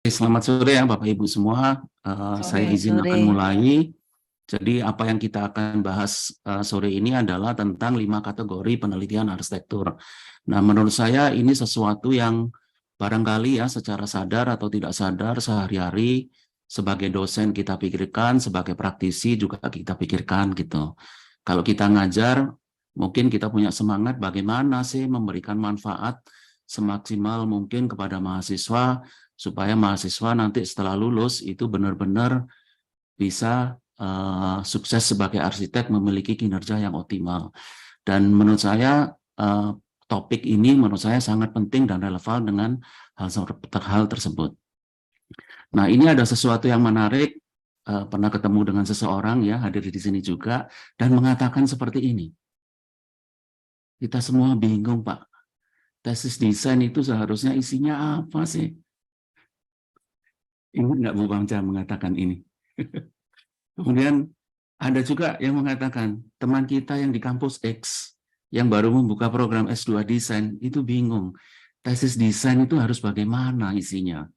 Selamat sore ya Bapak Ibu semua. Saya izin akan mulai. Jadi apa yang kita akan bahas sore ini adalah tentang 5 kategori penelitian arsitektur. Nah, menurut saya ini sesuatu yang barangkali ya secara sadar atau tidak sadar sehari-hari sebagai dosen kita pikirkan, sebagai praktisi juga kita pikirkan gitu. Kalau kita ngajar, mungkin kita punya semangat bagaimana sih memberikan manfaat semaksimal mungkin kepada mahasiswa supaya mahasiswa nanti setelah lulus itu benar-benar bisa sukses sebagai arsitek, memiliki kinerja yang optimal. Dan menurut saya topik ini menurut saya sangat penting dan relevan dengan hal tersebut. Nah, ini ada sesuatu yang menarik, pernah ketemu dengan seseorang ya, hadir di sini juga, dan mengatakan seperti ini. Kita semua bingung, Pak. Tesis desain itu seharusnya isinya apa sih? Ingat nggak Bu Bangca mengatakan ini? Kemudian ada juga yang mengatakan, teman kita yang di kampus X, yang baru membuka program S2 desain, itu bingung. Tesis desain itu harus bagaimana isinya?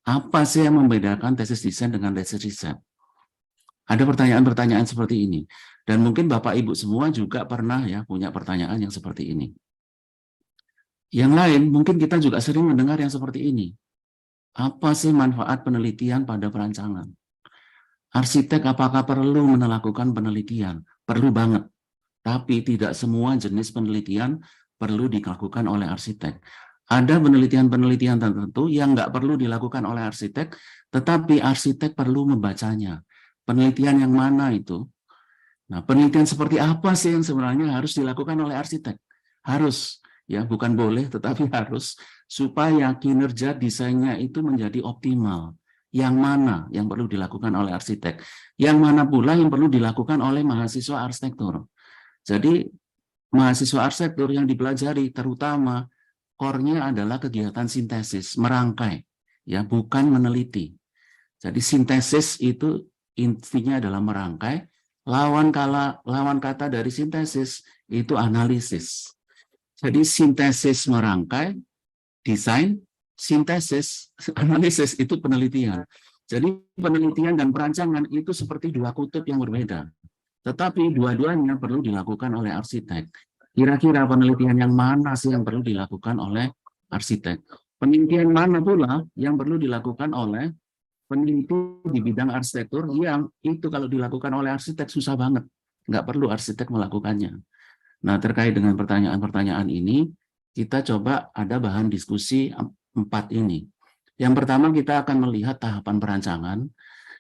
Apa sih yang membedakan tesis desain dengan tesis riset? Ada pertanyaan-pertanyaan seperti ini. Dan mungkin Bapak Ibu semua juga pernah ya punya pertanyaan yang seperti ini. Yang lain, mungkin kita juga sering mendengar yang seperti ini. Apa sih manfaat penelitian pada perancangan? Arsitek apakah perlu melakukan penelitian? Perlu banget. Tapi tidak semua jenis penelitian perlu dilakukan oleh arsitek. Ada penelitian-penelitian tertentu yang nggak perlu dilakukan oleh arsitek, tetapi arsitek perlu membacanya. Penelitian yang mana itu? Nah, penelitian seperti apa sih yang sebenarnya harus dilakukan oleh arsitek? Harus, ya bukan boleh, tetapi harus, supaya kinerja desainnya itu menjadi optimal. Yang mana yang perlu dilakukan oleh arsitek? Yang mana pula yang perlu dilakukan oleh mahasiswa arsitektur? Jadi, mahasiswa arsitektur yang dipelajari terutama core-nya adalah kegiatan sintesis, merangkai, ya bukan meneliti. Jadi sintesis itu intinya adalah merangkai. Lawan kata dari sintesis itu analisis. Jadi sintesis merangkai, desain, sintesis, analisis itu penelitian. Jadi penelitian dan perancangan itu seperti dua kutub yang berbeda. Tetapi dua-duanya perlu dilakukan oleh arsitek. Kira-kira penelitian yang mana sih yang perlu dilakukan oleh arsitek? Penelitian mana pula yang perlu dilakukan oleh peneliti di bidang arsitektur yang itu kalau dilakukan oleh arsitek susah banget. Nggak perlu arsitek melakukannya. Nah, terkait dengan pertanyaan-pertanyaan ini, kita coba ada bahan diskusi 4 ini. Yang pertama kita akan melihat tahapan perancangan.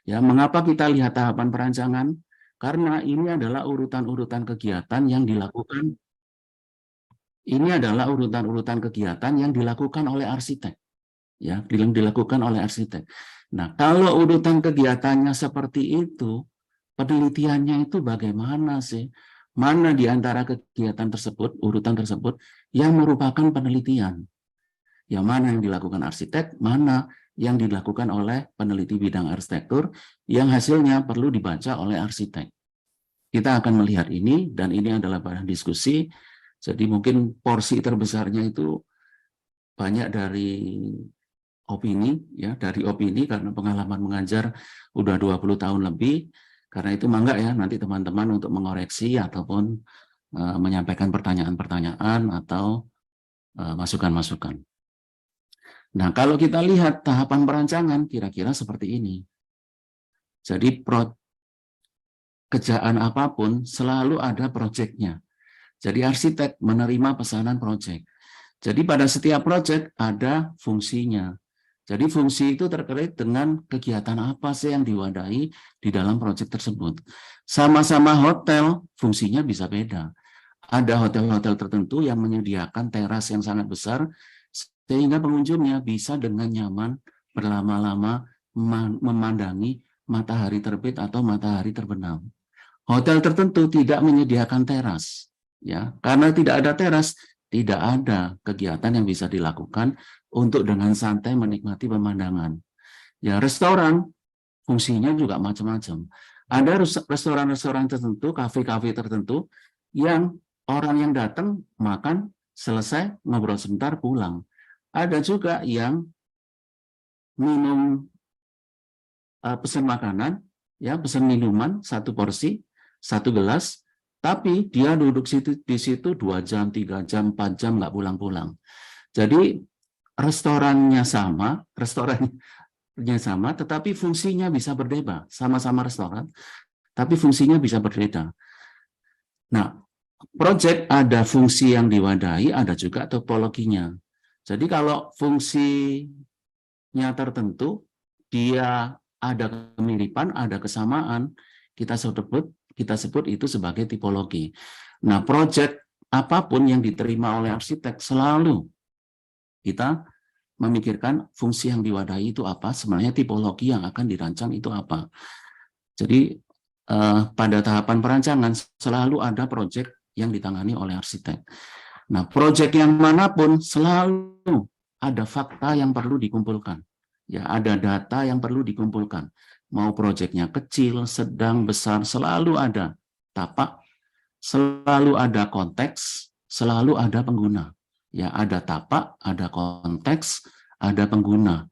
Ya, mengapa kita lihat tahapan perancangan? Karena ini adalah urutan-urutan kegiatan yang dilakukan. Ini adalah urutan-urutan kegiatan yang dilakukan oleh arsitek. Ya, dilakukan oleh arsitek. Nah, kalau urutan kegiatannya seperti itu, penelitiannya itu bagaimana sih? Mana di antara kegiatan tersebut, urutan tersebut, yang merupakan penelitian? Yang mana yang dilakukan arsitek, mana yang dilakukan oleh peneliti bidang arsitektur, yang hasilnya perlu dibaca oleh arsitek. Kita akan melihat ini, dan ini adalah bahan diskusi, jadi mungkin porsi terbesarnya itu banyak dari opini, ya dari opini karena pengalaman mengajar udah 20 tahun lebih, karena itu mangga ya nanti teman-teman untuk mengoreksi ataupun menyampaikan pertanyaan-pertanyaan atau masukan-masukan. Nah, kalau kita lihat tahapan perancangan kira-kira seperti ini. Jadi kerjaan apapun selalu ada proyeknya. Jadi arsitek menerima pesanan proyek. Jadi pada setiap proyek ada fungsinya. Jadi fungsi itu terkait dengan kegiatan apa sih yang diwadahi di dalam proyek tersebut. Sama-sama hotel, fungsinya bisa beda. Ada hotel-hotel tertentu yang menyediakan teras yang sangat besar, sehingga pengunjungnya bisa dengan nyaman berlama-lama memandangi matahari terbit atau matahari terbenam. Hotel tertentu tidak menyediakan teras, ya, karena tidak ada teras, tidak ada kegiatan yang bisa dilakukan untuk dengan santai menikmati pemandangan. Ya, restoran fungsinya juga macam-macam. Ada restoran-restoran tertentu, kafe-kafe tertentu yang orang yang datang makan selesai ngobrol sebentar pulang. Ada juga yang minum, pesan makanan, ya, pesan minuman, 1 porsi, 1 gelas, tapi dia duduk di situ 2 jam, 3 jam, 4 jam, nggak pulang-pulang. Jadi restorannya sama, tetapi fungsinya bisa berbeda. Sama-sama restoran, tapi fungsinya bisa berbeda. Nah, proyek ada fungsi yang diwadahi, ada juga topologinya. Jadi kalau fungsinya tertentu, dia ada kemiripan, ada kesamaan, kita sebut itu sebagai tipologi. Nah, proyek apapun yang diterima oleh arsitek selalu kita memikirkan fungsi yang diwadahi itu apa, sebenarnya tipologi yang akan dirancang itu apa. Jadi pada tahapan perancangan selalu ada proyek yang ditangani oleh arsitek. Nah, proyek yang manapun selalu ada fakta yang perlu dikumpulkan. Ya, ada data yang perlu dikumpulkan. Mau proyeknya kecil, sedang, besar, selalu ada tapak, selalu ada konteks, selalu ada pengguna. Ya, ada tapak, ada konteks, ada pengguna.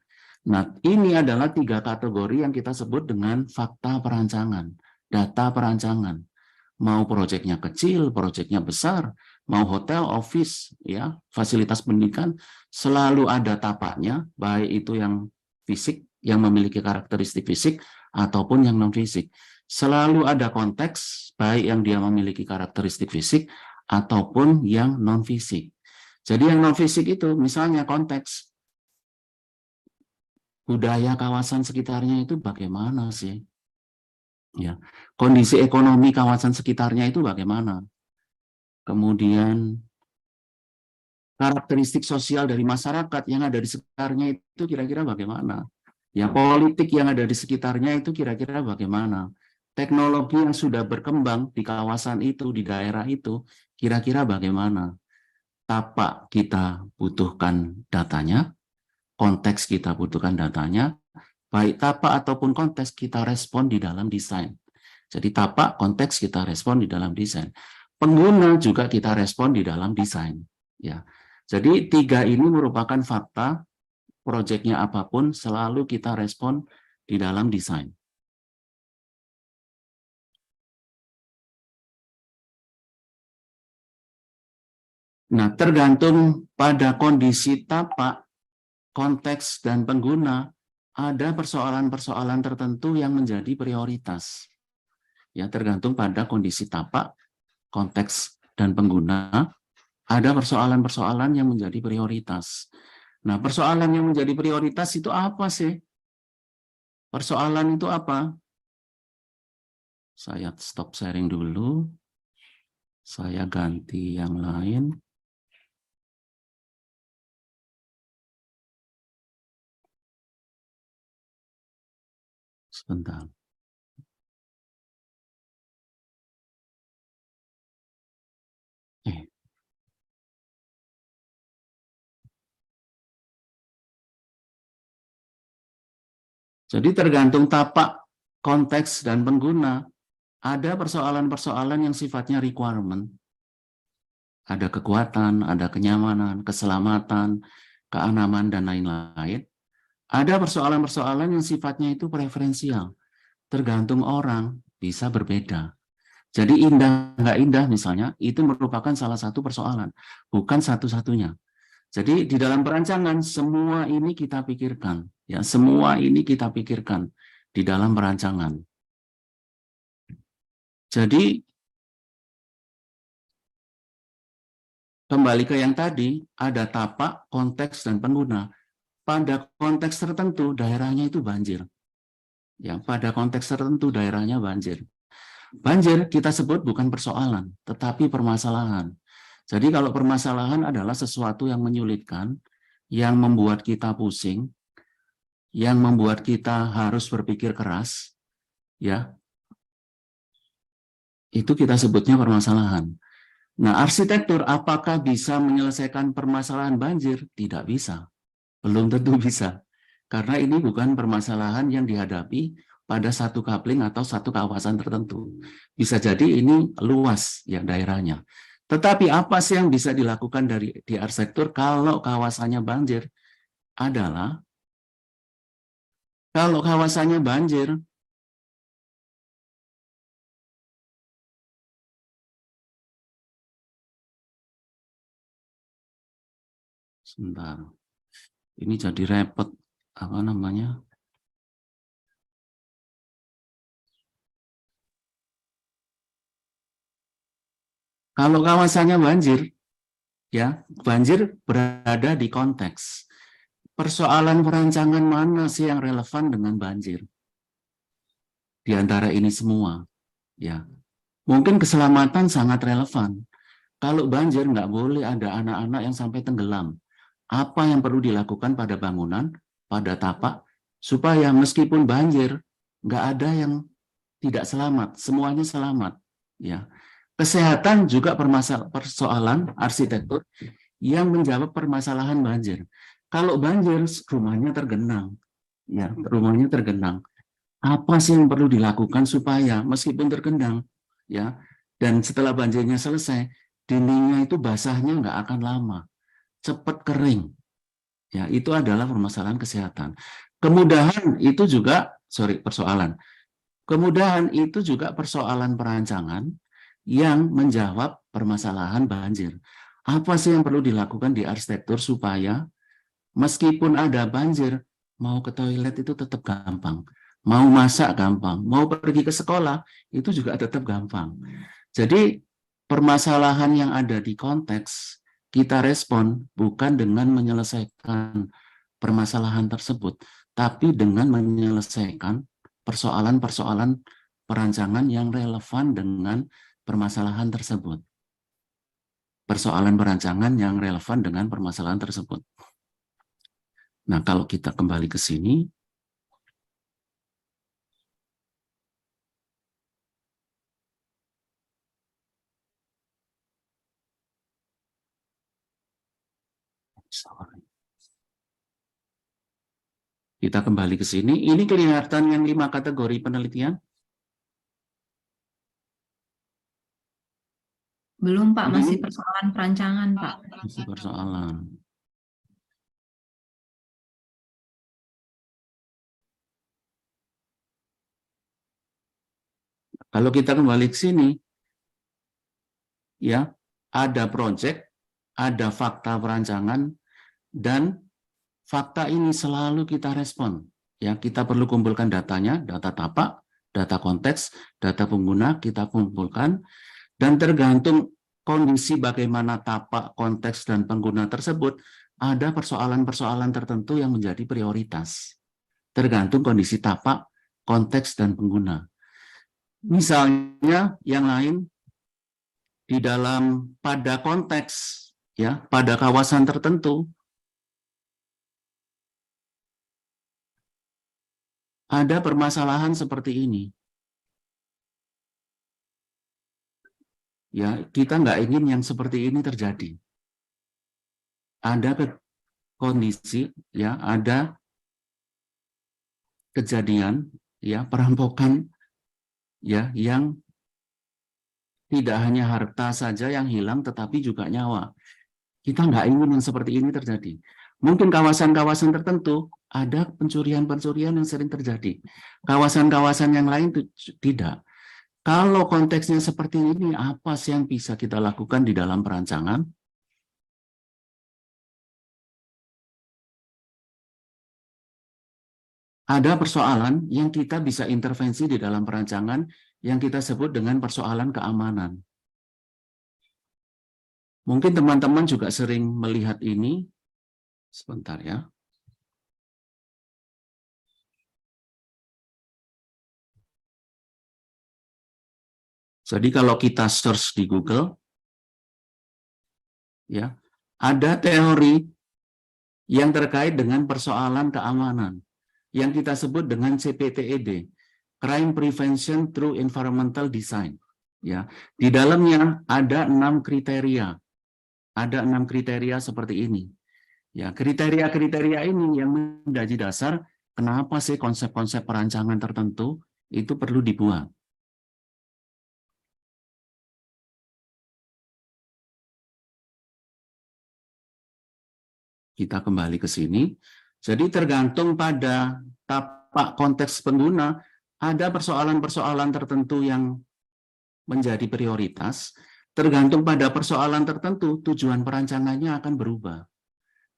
Nah, ini adalah 3 kategori yang kita sebut dengan fakta perancangan, data perancangan. Mau proyeknya kecil, proyeknya besar, mau hotel, office, ya, fasilitas pendidikan, selalu ada tapaknya, baik itu yang fisik, yang memiliki karakteristik fisik, ataupun yang non-fisik. Selalu ada konteks, baik yang dia memiliki karakteristik fisik, ataupun yang non-fisik. Jadi yang non-fisik itu, misalnya konteks, budaya kawasan sekitarnya itu bagaimana sih? Ya, kondisi ekonomi kawasan sekitarnya itu bagaimana? Kemudian karakteristik sosial dari masyarakat yang ada di sekitarnya itu kira-kira bagaimana? Ya, politik yang ada di sekitarnya itu kira-kira bagaimana? Teknologi yang sudah berkembang di kawasan itu, di daerah itu, kira-kira bagaimana? Tapak kita butuhkan datanya, konteks kita butuhkan datanya, baik tapak ataupun konteks kita respon di dalam desain. Jadi tapak, konteks kita respon di dalam desain. Pengguna juga kita respon di dalam desain. Ya, jadi 3 ini merupakan fakta, proyeknya apapun selalu kita respon di dalam desain. Nah, tergantung pada kondisi tapak, konteks, dan pengguna, ada persoalan-persoalan tertentu yang menjadi prioritas. Ya, tergantung pada kondisi tapak, konteks, dan pengguna, ada persoalan-persoalan yang menjadi prioritas. Nah, persoalan yang menjadi prioritas itu apa sih? Persoalan itu apa? Saya stop sharing dulu. Saya ganti yang lain. Sebentar. Jadi tergantung tapak, konteks, dan pengguna, ada persoalan-persoalan yang sifatnya requirement. Ada kekuatan, ada kenyamanan, keselamatan, keamanan, dan lain-lain. Ada persoalan-persoalan yang sifatnya itu preferensial. Tergantung orang, bisa berbeda. Jadi indah nggak indah misalnya, itu merupakan salah satu persoalan, bukan satu-satunya. Jadi di dalam perancangan semua ini kita pikirkan, ya semua ini kita pikirkan di dalam perancangan. Jadi kembali ke yang tadi, ada tapak, konteks, dan pengguna. Pada konteks tertentu daerahnya itu banjir. Ya, pada konteks tertentu daerahnya banjir. Banjir kita sebut bukan persoalan, tetapi permasalahan. Jadi kalau permasalahan adalah sesuatu yang menyulitkan, yang membuat kita pusing, yang membuat kita harus berpikir keras, ya, itu kita sebutnya permasalahan. Nah, arsitektur apakah bisa menyelesaikan permasalahan banjir? Tidak bisa, belum tentu bisa. Karena ini bukan permasalahan yang dihadapi pada satu coupling atau satu kawasan tertentu. Bisa jadi ini luas ya daerahnya. Tetapi apa sih yang bisa dilakukan di arsitektur kalau kawasannya banjir? Adalah Kalau kawasannya banjir, sebentar, ini jadi repot, apa namanya? Kalau kawasannya banjir, ya, banjir berada di konteks. Persoalan perancangan mana sih yang relevan dengan banjir? Di antara ini semua, ya. Mungkin keselamatan sangat relevan. Kalau banjir nggak boleh ada anak-anak yang sampai tenggelam. Apa yang perlu dilakukan pada bangunan, pada tapak, supaya meskipun banjir, nggak ada yang tidak selamat, semuanya selamat. Ya, kesehatan juga persoalan arsitektur yang menjawab permasalahan banjir. Kalau banjir, rumahnya tergenang, ya, rumahnya tergenang. Apa sih yang perlu dilakukan supaya meskipun tergenang, ya, dan setelah banjirnya selesai, dindingnya itu basahnya nggak akan lama, cepat kering. Ya, itu adalah permasalahan kesehatan. Kemudahan itu juga, persoalan. Kemudahan itu juga persoalan perancangan yang menjawab permasalahan banjir. Apa sih yang perlu dilakukan di arsitektur supaya meskipun ada banjir, mau ke toilet itu tetap gampang. Mau masak gampang, mau pergi ke sekolah itu juga tetap gampang. Jadi permasalahan yang ada di konteks kita respon bukan dengan menyelesaikan permasalahan tersebut, tapi dengan menyelesaikan persoalan-persoalan perancangan yang relevan dengan permasalahan tersebut. Persoalan perancangan yang relevan dengan permasalahan tersebut. Nah, kalau kita kembali ke sini, kita kembali ke sini. Ini kelihatan yang 5 kategori penelitian. Belum, Pak. Masih persoalan perancangan, Pak. Masih persoalan. Kalau kita kembali ke sini, ya, ada proyek, ada fakta perancangan, dan fakta ini selalu kita respon. Ya, kita perlu kumpulkan datanya, data tapak, data konteks, data pengguna, kita kumpulkan, dan tergantung kondisi bagaimana tapak, konteks, dan pengguna tersebut, ada persoalan-persoalan tertentu yang menjadi prioritas. Tergantung kondisi tapak, konteks, dan pengguna. Misalnya, yang lain, di dalam pada konteks, ya, pada kawasan tertentu, ada permasalahan seperti ini. Ya, kita nggak ingin yang seperti ini terjadi. Ada kondisi, ya, ada kejadian, ya, perampokan, ya, yang tidak hanya harta saja yang hilang, tetapi juga nyawa. Kita nggak ingin yang seperti ini terjadi. Mungkin kawasan-kawasan tertentu ada pencurian-pencurian yang sering terjadi. Kawasan-kawasan yang lain tidak. Kalau konteksnya seperti ini, apa sih yang bisa kita lakukan di dalam perancangan? Ada persoalan yang kita bisa intervensi di dalam perancangan yang kita sebut dengan persoalan keamanan. Mungkin teman-teman juga sering melihat ini. Sebentar ya. Jadi kalau kita search di Google, ya, ada teori yang terkait dengan persoalan keamanan yang kita sebut dengan CPTED, Crime Prevention Through Environmental Design. Ya, di dalamnya ada 6 kriteria. Ada 6 kriteria seperti ini. Ya, kriteria-kriteria ini yang menjadi dasar kenapa sih konsep-konsep perancangan tertentu itu perlu dibuat. Kita kembali ke sini. Jadi tergantung pada tapak konteks pengguna, ada persoalan-persoalan tertentu yang menjadi prioritas, tergantung pada persoalan tertentu, tujuan perancangannya akan berubah.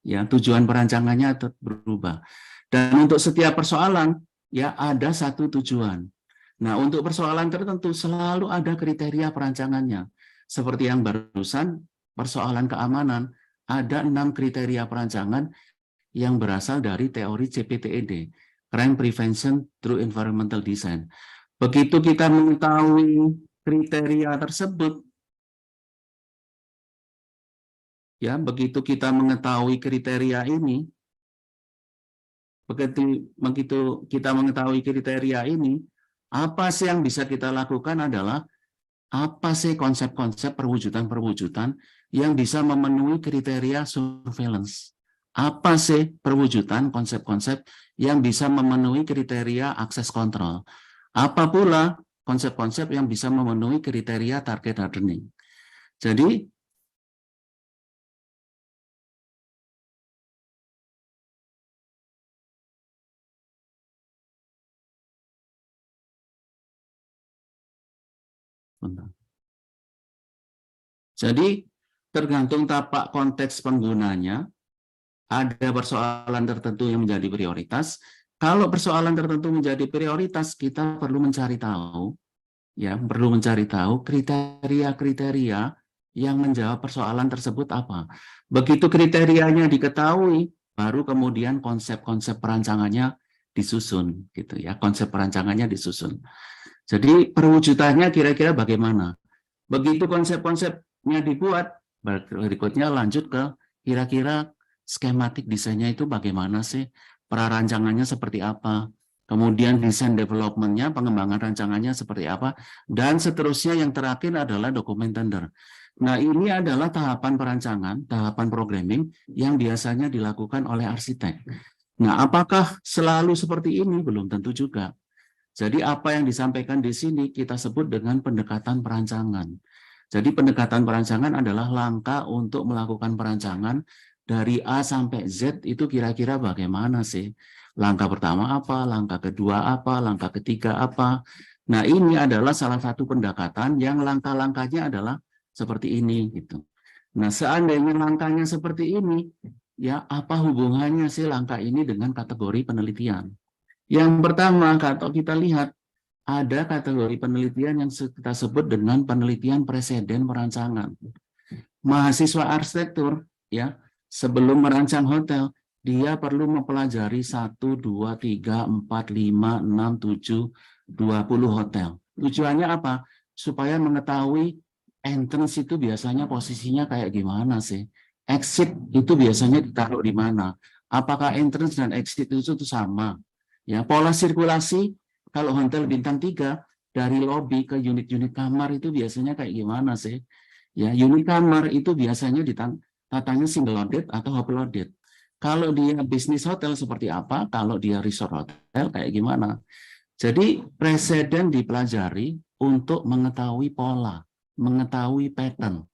Ya, tujuan perancangannya berubah. Dan untuk setiap persoalan, ya ada satu tujuan. Nah, untuk persoalan tertentu selalu ada kriteria perancangannya. Seperti yang barusan, persoalan keamanan, ada 6 kriteria perancangan yang berasal dari teori CPTED, Crime Prevention Through Environmental Design. Begitu kita mengetahui kriteria tersebut, ya, begitu kita mengetahui kriteria ini, begitu kita mengetahui kriteria ini, apa sih yang bisa kita lakukan adalah apa sih konsep-konsep perwujudan-perwujudan yang bisa memenuhi kriteria surveillance? Apa sih perwujudan konsep-konsep yang bisa memenuhi kriteria akses kontrol? Apa pula konsep-konsep yang bisa memenuhi kriteria target hardening? Jadi, tergantung tapak konteks penggunanya, ada persoalan tertentu yang menjadi prioritas. Kalau persoalan tertentu menjadi prioritas, kita perlu mencari tahu, ya, perlu mencari tahu kriteria-kriteria yang menjawab persoalan tersebut apa. Begitu kriterianya diketahui, baru kemudian konsep-konsep perancangannya disusun, gitu ya. Konsep perancangannya disusun. Jadi perwujudannya kira-kira bagaimana? Begitu konsep-konsepnya dibuat, berikutnya lanjut ke kira-kira skematik desainnya itu bagaimana sih? Prarancangannya seperti apa? Kemudian desain development-nya, pengembangan rancangannya seperti apa? Dan seterusnya yang terakhir adalah dokumen tender. Nah, ini adalah tahapan perancangan, tahapan programming yang biasanya dilakukan oleh arsitek. Nah, apakah selalu seperti ini? Belum tentu juga. Jadi apa yang disampaikan di sini kita sebut dengan pendekatan perancangan. Jadi pendekatan perancangan adalah langkah untuk melakukan perancangan dari A sampai Z itu kira-kira bagaimana sih? Langkah pertama apa, langkah kedua apa, langkah ketiga apa. Nah, ini adalah salah satu pendekatan yang langkah-langkahnya adalah seperti ini gitu. Nah, seandainya langkahnya seperti ini, ya apa hubungannya sih langkah ini dengan kategori penelitian? Yang pertama, kalau kita lihat, ada kategori penelitian yang kita sebut dengan penelitian preseden perancangan. Mahasiswa arsitektur, ya, sebelum merancang hotel, dia perlu mempelajari 1, 2, 3, 4, 5, 6, 7, 20 hotel. Tujuannya apa? Supaya mengetahui entrance itu biasanya posisinya kayak gimana sih? Exit itu biasanya ditaruh di mana? Apakah entrance dan exit itu sama? Ya, pola sirkulasi kalau hotel bintang 3 dari lobby ke unit-unit kamar itu biasanya kayak gimana sih? Ya, unit kamar itu biasanya tatanya single loaded atau double loaded. Kalau dia bisnis hotel seperti apa? Kalau dia resort hotel kayak gimana? Jadi presiden dipelajari untuk mengetahui pola, mengetahui pattern.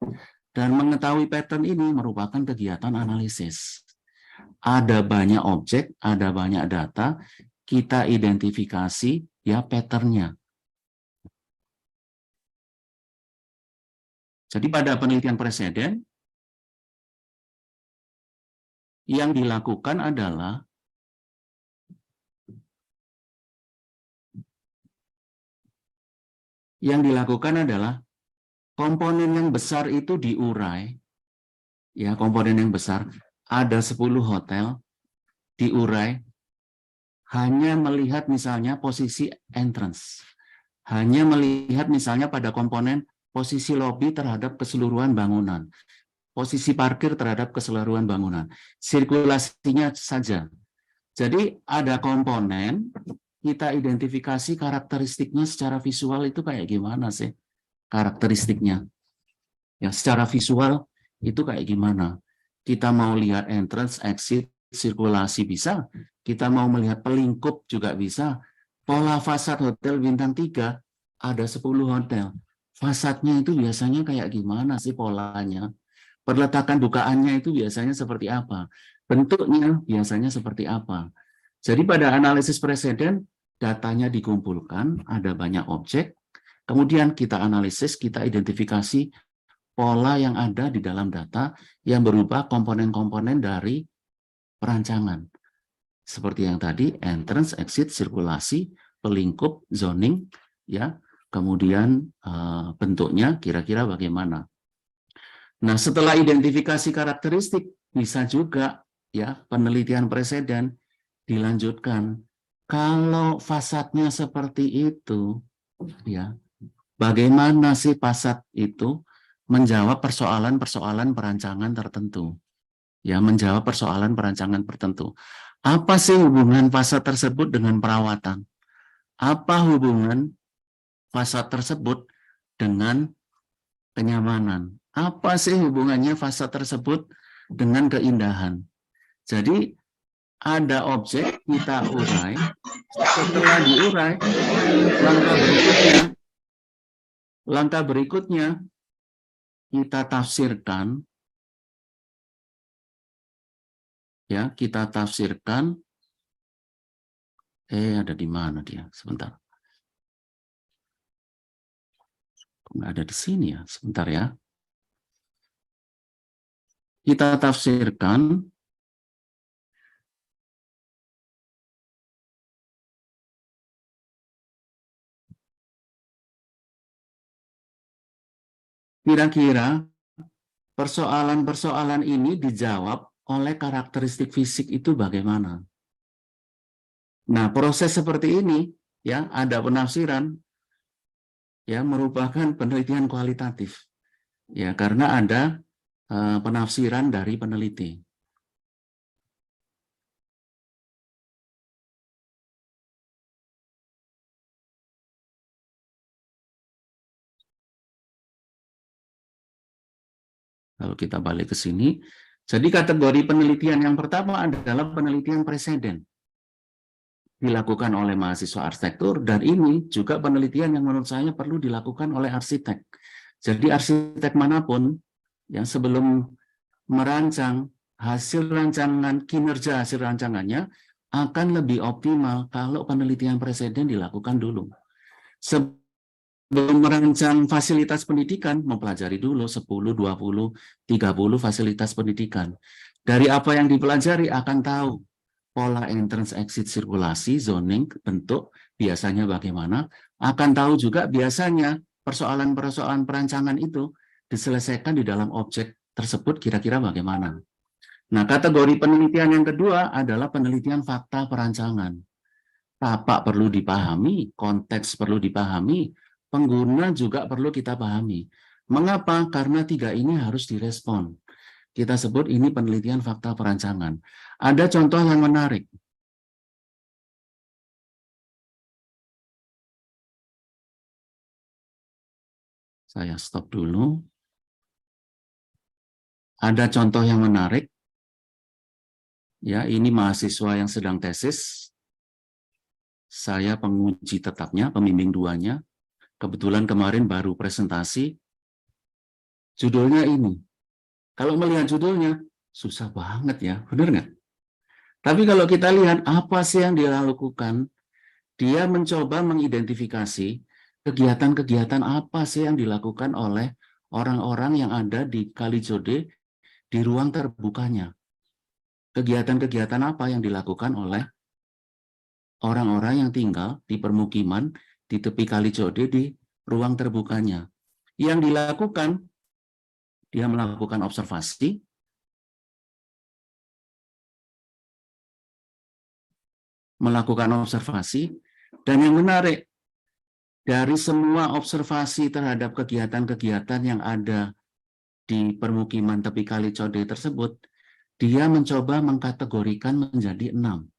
Dan mengetahui pattern ini merupakan kegiatan analisis. Ada banyak objek, ada banyak data, kita identifikasi ya patternnya. Jadi pada penelitian preseden, yang dilakukan adalah komponen yang besar itu diurai, ya komponen yang besar, ada 10 hotel, diurai, hanya melihat misalnya posisi entrance, hanya melihat misalnya pada komponen posisi lobby terhadap keseluruhan bangunan, posisi parkir terhadap keseluruhan bangunan, sirkulasinya saja. Jadi ada komponen, kita identifikasi karakteristiknya secara visual itu kayak gimana sih karakteristiknya. Ya, secara visual itu kayak gimana. Kita mau lihat entrance, exit, sirkulasi bisa. Kita mau melihat pelingkup juga bisa. Pola fasad hotel bintang 3 ada 10 hotel. Fasadnya itu biasanya kayak gimana sih polanya? Perletakan bukaannya itu biasanya seperti apa? Bentuknya biasanya seperti apa? Jadi pada analisis preseden, datanya dikumpulkan, ada banyak objek, kemudian kita analisis, kita identifikasi pola yang ada di dalam data yang berupa komponen-komponen dari perancangan. Seperti yang tadi, entrance, exit, sirkulasi, pelingkup, zoning, ya. Kemudian bentuknya kira-kira bagaimana. Nah, setelah identifikasi karakteristik, bisa juga ya penelitian preseden dilanjutkan. Kalau fasadnya seperti itu, ya, bagaimana sih fasad itu menjawab persoalan-persoalan perancangan tertentu? Ya, menjawab persoalan perancangan tertentu. Apa sih hubungan fasad tersebut dengan perawatan? Apa hubungan fasad tersebut dengan kenyamanan? Apa sih hubungannya fasad tersebut dengan keindahan? Jadi ada objek, kita urai. Setelah diurai, langkah berikutnya kita tafsirkan, ya, kita tafsirkan. Ada di mana dia? Sebentar. Nggak ada di sini ya, sebentar ya. Kita tafsirkan kira-kira persoalan-persoalan ini dijawab oleh karakteristik fisik itu bagaimana. Nah, proses seperti ini ya, ada penafsiran ya merupakan penelitian kualitatif. Ya, karena ada penafsiran dari peneliti. Kalau kita balik ke sini, jadi kategori penelitian yang pertama adalah penelitian preseden. Dilakukan oleh mahasiswa arsitektur, dan ini juga penelitian yang menurut saya perlu dilakukan oleh arsitek. Jadi arsitek manapun yang sebelum merancang hasil rancangan, kinerja hasil rancangannya akan lebih optimal kalau penelitian preseden dilakukan dulu. Sebelum merancang fasilitas pendidikan, mempelajari dulu 10, 20, 30 fasilitas pendidikan. Dari apa yang dipelajari akan tahu pola entrance, exit, sirkulasi, zoning, bentuk, biasanya bagaimana. Akan tahu juga biasanya persoalan-persoalan perancangan itu diselesaikan di dalam objek tersebut kira-kira bagaimana. Nah, kategori penelitian yang kedua adalah penelitian fakta perancangan. Tapak perlu dipahami, konteks perlu dipahami, pengguna juga perlu kita pahami. Mengapa? Karena tiga ini harus direspon. Kita sebut ini penelitian fakta perancangan. Ada contoh yang menarik. Saya stop dulu. Ada contoh yang menarik. Ya, ini mahasiswa yang sedang tesis. Saya penguji tetapnya, pembimbing duanya. Kebetulan kemarin baru presentasi. Judulnya ini. Kalau melihat judulnya, susah banget ya, benar nggak? Tapi kalau kita lihat apa sih yang dia lakukan, dia mencoba mengidentifikasi kegiatan-kegiatan apa sih yang dilakukan oleh orang-orang yang ada di Kalijode di ruang terbukanya. Kegiatan-kegiatan apa yang dilakukan oleh orang-orang yang tinggal di permukiman di tepi Kalijode di ruang terbukanya. Yang dilakukan, dia melakukan observasi, dan yang menarik, dari semua observasi terhadap kegiatan-kegiatan yang ada di permukiman tepi Kalijode tersebut, dia mencoba mengkategorikan menjadi 6.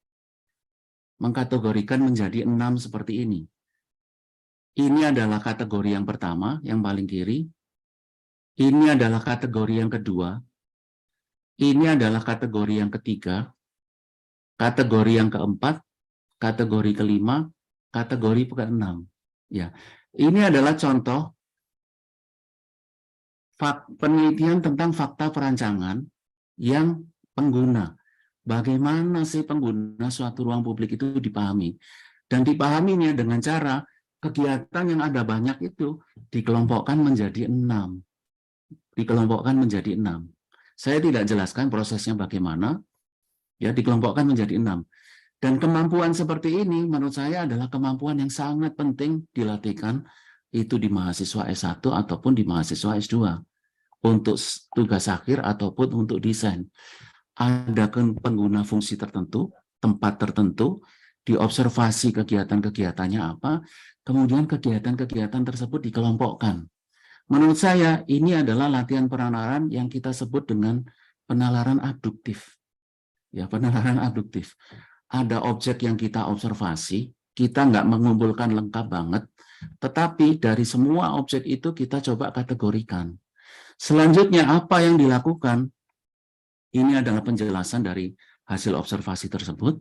Mengkategorikan menjadi 6 seperti ini. Ini adalah kategori yang pertama, yang paling kiri. Ini adalah kategori yang kedua. Ini adalah kategori yang ketiga. Kategori yang keempat, kategori kelima, kategori keenam. Ya, ini adalah contoh penelitian tentang fakta perancangan yang pengguna. bagaimana sih pengguna suatu ruang publik itu dipahami. Dan dipahaminya dengan cara kegiatan yang ada banyak itu dikelompokkan menjadi 6. Dikelompokkan menjadi 6. Saya tidak jelaskan prosesnya bagaimana, ya dikelompokkan menjadi 6. Dan kemampuan seperti ini menurut saya adalah kemampuan yang sangat penting dilatihkan itu di mahasiswa S1 ataupun di mahasiswa S2 untuk tugas akhir ataupun untuk desain. Ada pengguna fungsi tertentu, tempat tertentu, diobservasi kegiatan-kegiatannya apa, kemudian kegiatan-kegiatan tersebut dikelompokkan. Menurut saya ini adalah latihan penalaran yang kita sebut dengan penalaran abduktif. Ya, penalaran abduktif. Ada objek yang kita observasi, kita nggak mengumpulkan lengkap banget, tetapi dari semua objek itu kita coba kategorikan. Selanjutnya apa yang dilakukan? Ini adalah penjelasan dari hasil observasi tersebut.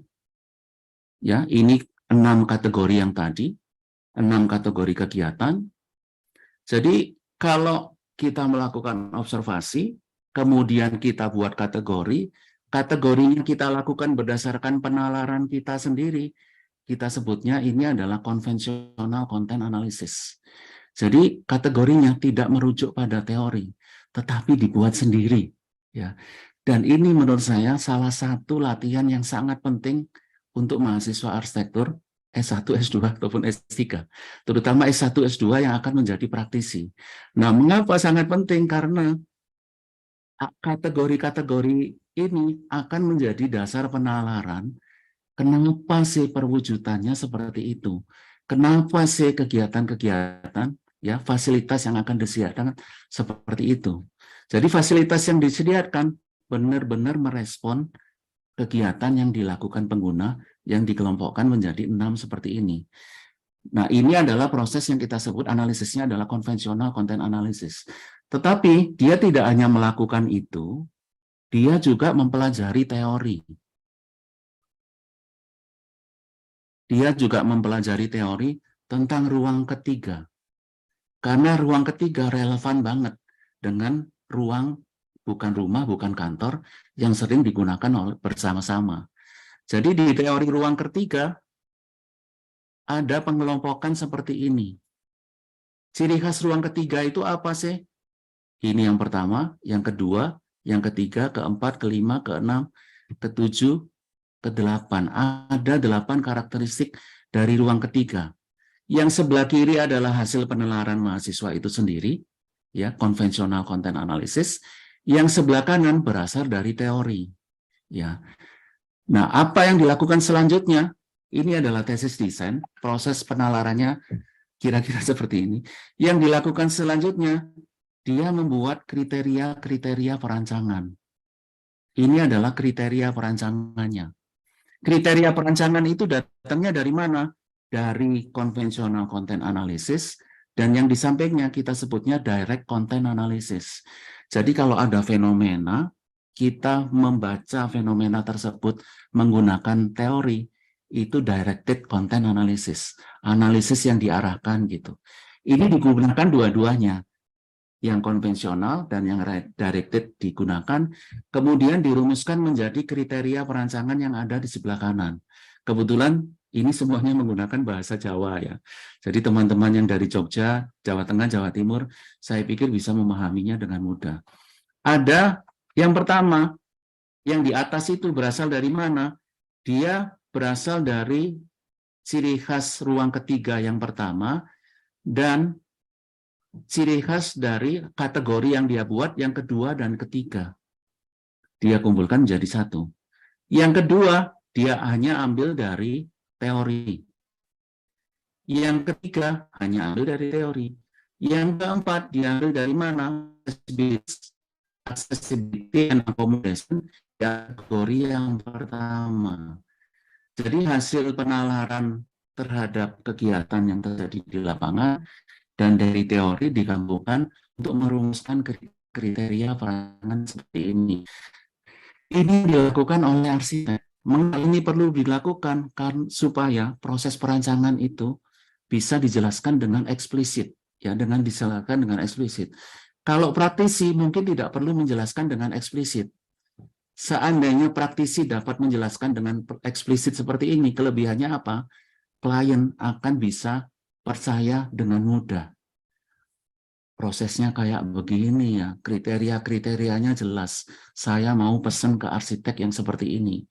Ya, ini 6 kategori yang tadi, 6 kategori kegiatan. Jadi kalau kita melakukan observasi, kemudian kita buat kategori, kategorinya kita lakukan berdasarkan penalaran kita sendiri. Kita sebutnya ini adalah konvensional content analysis. Jadi kategorinya tidak merujuk pada teori, tetapi dibuat sendiri. Ya. Dan ini menurut saya salah satu latihan yang sangat penting untuk mahasiswa arsitektur S1, S2, ataupun S3. Terutama S1, S2 yang akan menjadi praktisi. Nah, mengapa sangat penting? Karena kategori-kategori ini akan menjadi dasar penalaran kenapa sih perwujudannya seperti itu. Kenapa sih kegiatan-kegiatan, ya fasilitas yang akan disediakan seperti itu. Jadi fasilitas yang disediakan benar-benar merespon kegiatan yang dilakukan pengguna yang dikelompokkan menjadi 6 seperti ini. Nah, ini adalah proses yang kita sebut analisisnya adalah konvensional content analysis. Tetapi dia tidak hanya melakukan itu, dia juga mempelajari teori. Dia juga mempelajari teori tentang ruang ketiga. Karena ruang ketiga relevan banget dengan ruang bukan rumah, bukan kantor, yang sering digunakan bersama-sama. Jadi di teori ruang ketiga, ada pengelompokan seperti ini. Ciri khas ruang ketiga itu apa sih? Ini yang pertama, yang kedua, yang ketiga, keempat, kelima, keenam, ketujuh, ke-8. Ada 8 karakteristik dari ruang ketiga. Yang sebelah kiri adalah hasil penalaran mahasiswa itu sendiri, ya, konvensional content analysis. Yang sebelah kanan berasal dari teori, ya. Nah, apa yang dilakukan selanjutnya? Ini adalah tesis desain, proses penalarannya kira-kira seperti ini. Yang dilakukan selanjutnya, dia membuat kriteria-kriteria perancangan. Ini adalah kriteria perancangannya. Kriteria perancangan itu datangnya dari mana? Dari konvensional content analysis, dan yang di sampingnya kita sebutnya direct content analysis. Jadi kalau ada fenomena, kita membaca fenomena tersebut menggunakan teori, itu directed content analysis. Analisis yang diarahkan gitu. Ini digunakan dua-duanya. Yang konvensional dan yang directed digunakan, kemudian dirumuskan menjadi kriteria perancangan yang ada di sebelah kanan. Kebetulan ini semuanya menggunakan bahasa Jawa ya. Jadi teman-teman yang dari Jogja, Jawa Tengah, Jawa Timur, saya pikir bisa memahaminya dengan mudah. Ada yang pertama, yang di atas itu berasal dari mana? Dia berasal dari ciri khas ruang ketiga yang pertama, dan ciri khas dari kategori yang dia buat yang kedua dan ketiga. Dia kumpulkan menjadi satu. Yang kedua, dia hanya ambil dari teori. Yang ketiga, hanya ambil dari teori. Yang keempat, diambil dari mana? Accessibility and accommodation, kategori yang pertama. Jadi hasil penalaran terhadap kegiatan yang terjadi di lapangan dan dari teori digabungkan untuk merumuskan kriteria perancangan seperti ini. Ini dilakukan oleh arsitek. Mengapa ini perlu dilakukan? Karena supaya proses perancangan itu bisa dijelaskan dengan eksplisit, ya, dengan dijelaskan dengan eksplisit. Kalau praktisi mungkin tidak perlu menjelaskan dengan eksplisit. Seandainya praktisi dapat menjelaskan dengan eksplisit seperti ini, kelebihannya apa? Klien akan bisa percaya dengan mudah. Prosesnya kayak begini ya, kriteria-kriterianya jelas. Saya mau pesan ke arsitek yang seperti ini.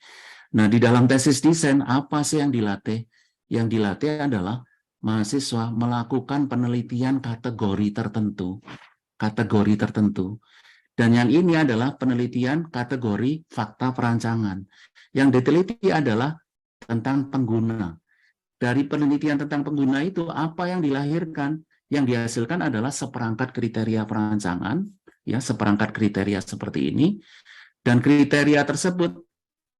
Nah, di dalam tesis desain, apa sih yang dilatih? Yang dilatih adalah mahasiswa melakukan penelitian kategori tertentu. Kategori tertentu. Dan yang ini adalah penelitian kategori fakta perancangan. Yang diteliti adalah tentang pengguna. Dari penelitian tentang pengguna itu, apa yang dilahirkan? Yang dihasilkan adalah seperangkat kriteria perancangan, ya, seperangkat kriteria seperti ini, dan kriteria tersebut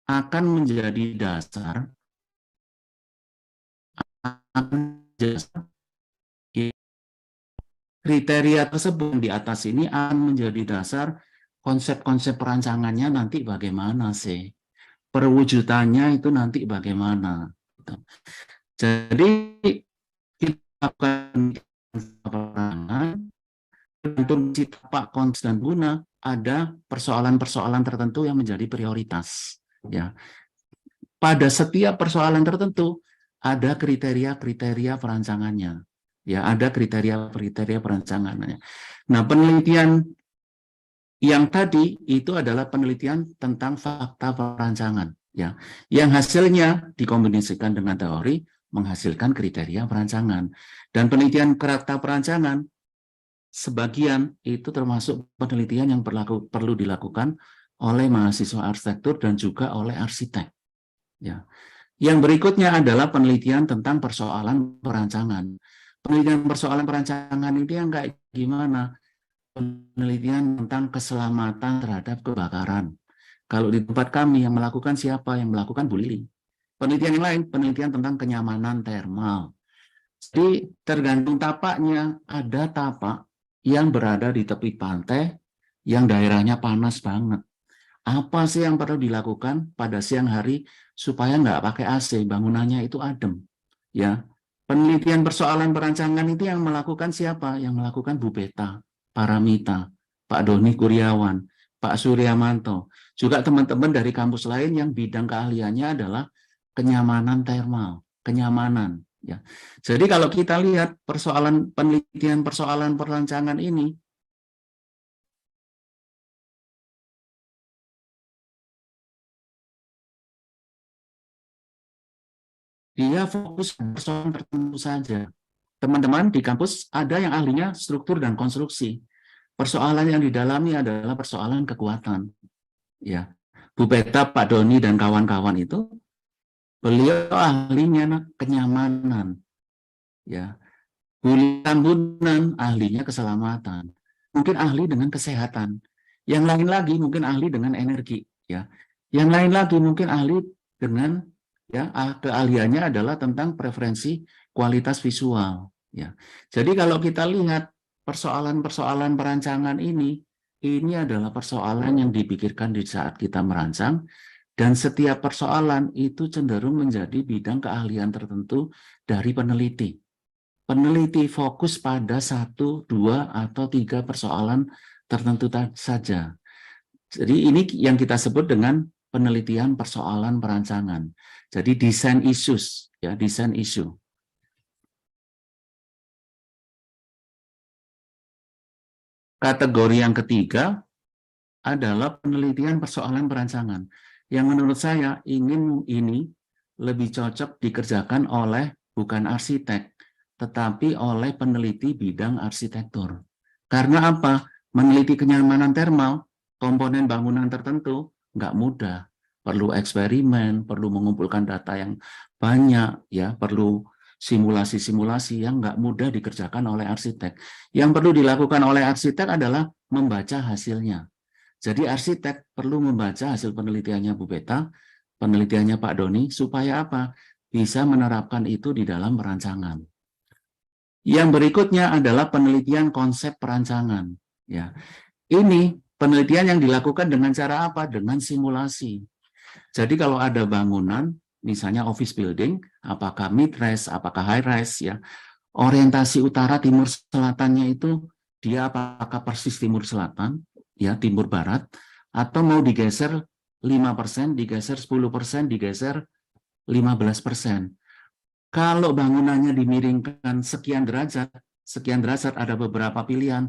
akan menjadi dasar, kriteria tersebut di atas ini akan menjadi dasar konsep-konsep perancangannya nanti bagaimana sih, perwujudannya itu nanti bagaimana. Jadi kita akan perancangan untuk Pak Kons dan Buna ada persoalan-persoalan tertentu yang menjadi prioritas. Ya, pada setiap persoalan tertentu ada kriteria-kriteria perancangannya. Ya, ada kriteria-kriteria perancangannya. Nah, penelitian yang tadi itu adalah penelitian tentang fakta perancangan. Ya, yang hasilnya dikombinasikan dengan teori menghasilkan kriteria perancangan. Dan penelitian fakta perancangan sebagian itu termasuk penelitian yang perlu dilakukan oleh mahasiswa arsitektur dan juga oleh arsitek. Ya. Yang berikutnya adalah penelitian tentang persoalan perancangan. Penelitian persoalan perancangan ini yang kayak gimana? Penelitian tentang keselamatan terhadap kebakaran. Kalau di tempat kami yang melakukan siapa? Yang melakukan Bu Lili. Penelitian yang lain, penelitian tentang kenyamanan termal. Jadi tergantung tapaknya, ada tapak yang berada di tepi pantai yang daerahnya panas banget. Apa sih yang perlu dilakukan pada siang hari supaya nggak pakai AC, bangunannya itu adem? Ya, penelitian persoalan perancangan itu yang melakukan siapa? Yang melakukan Bu Beta, Paramita, Pak Doni Kuryawan, Pak Suryamanto, juga teman-teman dari kampus lain yang bidang keahliannya adalah kenyamanan termal, kenyamanan. Ya, jadi kalau kita lihat persoalan penelitian persoalan perancangan ini, dia fokus persoalan tertentu saja. Teman-teman di kampus ada yang ahlinya struktur dan konstruksi. Persoalan yang didalami adalah persoalan kekuatan. Ya, Bu Beta, Pak Doni dan kawan-kawan itu, beliau ahlinya kenyamanan. Ya, Bu Tambunan ahlinya keselamatan. Mungkin ahli dengan kesehatan. Yang lain lagi mungkin ahli dengan energi. Ya, yang lain lagi mungkin ahli dengan ya keahliannya adalah tentang preferensi kualitas visual. Ya, jadi kalau kita lihat persoalan-persoalan perancangan ini adalah persoalan yang dipikirkan di saat kita merancang, dan setiap persoalan itu cenderung menjadi bidang keahlian tertentu dari peneliti. Peneliti fokus pada 1, 2, atau 3 persoalan tertentu saja. Jadi ini yang kita sebut dengan penelitian persoalan perancangan. Jadi design issues, ya, design issue. Kategori yang ketiga adalah penelitian persoalan perancangan. Yang menurut saya ini lebih cocok dikerjakan oleh bukan arsitek, tetapi oleh peneliti bidang arsitektur. Karena apa? Meneliti kenyamanan termal, komponen bangunan tertentu, nggak mudah. Perlu eksperimen, perlu mengumpulkan data yang banyak, ya, perlu simulasi-simulasi yang nggak mudah dikerjakan oleh arsitek. Yang perlu dilakukan oleh arsitek adalah membaca hasilnya. Jadi arsitek perlu membaca hasil penelitiannya Bu Beta, penelitiannya Pak Doni, supaya apa? Bisa menerapkan itu di dalam perancangan. Yang berikutnya adalah penelitian konsep perancangan. Ya, ini penelitian yang dilakukan dengan cara apa? Dengan simulasi. Jadi kalau ada bangunan, misalnya office building, apakah mid-rise, apakah high-rise, ya, orientasi utara, timur, selatannya itu dia apakah persis timur selatan, ya, timur barat, atau mau digeser 5%, digeser 10%, digeser 15%. Kalau bangunannya dimiringkan sekian derajat ada beberapa pilihan.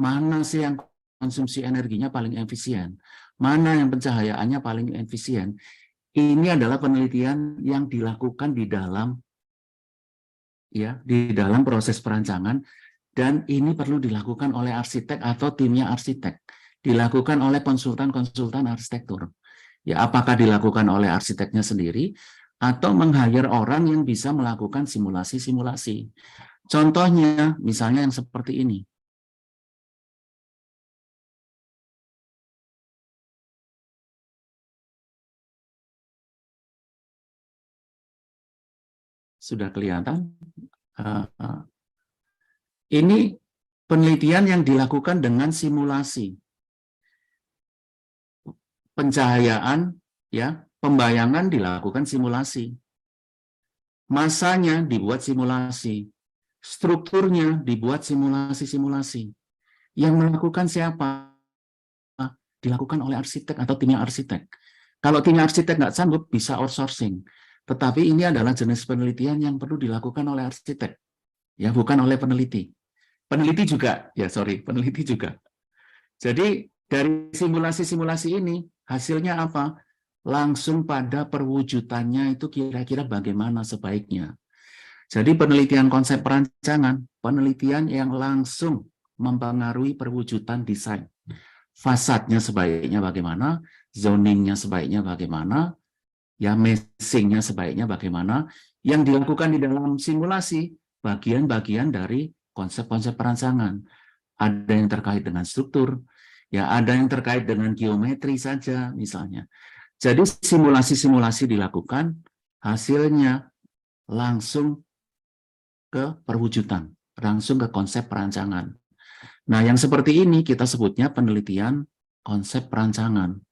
Mana sih yang konsumsi energinya paling efisien? Mana yang pencahayaannya paling efisien? Ini adalah penelitian yang dilakukan di dalam proses perancangan, dan ini perlu dilakukan oleh arsitek atau timnya arsitek. Dilakukan oleh konsultan-konsultan arsitektur. Ya, apakah dilakukan oleh arsiteknya sendiri atau meng-hire orang yang bisa melakukan simulasi-simulasi. Contohnya, misalnya yang seperti ini. Sudah kelihatan? Ini penelitian yang dilakukan dengan simulasi. Pencahayaan, ya, pembayangan dilakukan simulasi. Masanya dibuat simulasi. Strukturnya dibuat simulasi-simulasi. Yang melakukan siapa? Dilakukan oleh arsitek atau timnya arsitek. Kalau timnya arsitek nggak sanggup, bisa outsourcing. Tetapi ini adalah jenis penelitian yang perlu dilakukan oleh arsitek, ya, bukan oleh peneliti. Peneliti juga, peneliti juga. Jadi dari simulasi-simulasi ini hasilnya apa? Langsung pada perwujudannya itu kira-kira bagaimana sebaiknya. Jadi penelitian konsep perancangan, penelitian yang langsung mempengaruhi perwujudan desain. Fasadnya sebaiknya bagaimana, zoningnya sebaiknya bagaimana, ya, meshingnya sebaiknya bagaimana, yang dilakukan di dalam simulasi bagian-bagian dari konsep-konsep perancangan. Ada yang terkait dengan struktur, ya, ada yang terkait dengan geometri saja misalnya. Jadi simulasi-simulasi dilakukan, hasilnya langsung ke perwujudan, langsung ke konsep perancangan. Nah, yang seperti ini kita sebutnya penelitian konsep perancangan.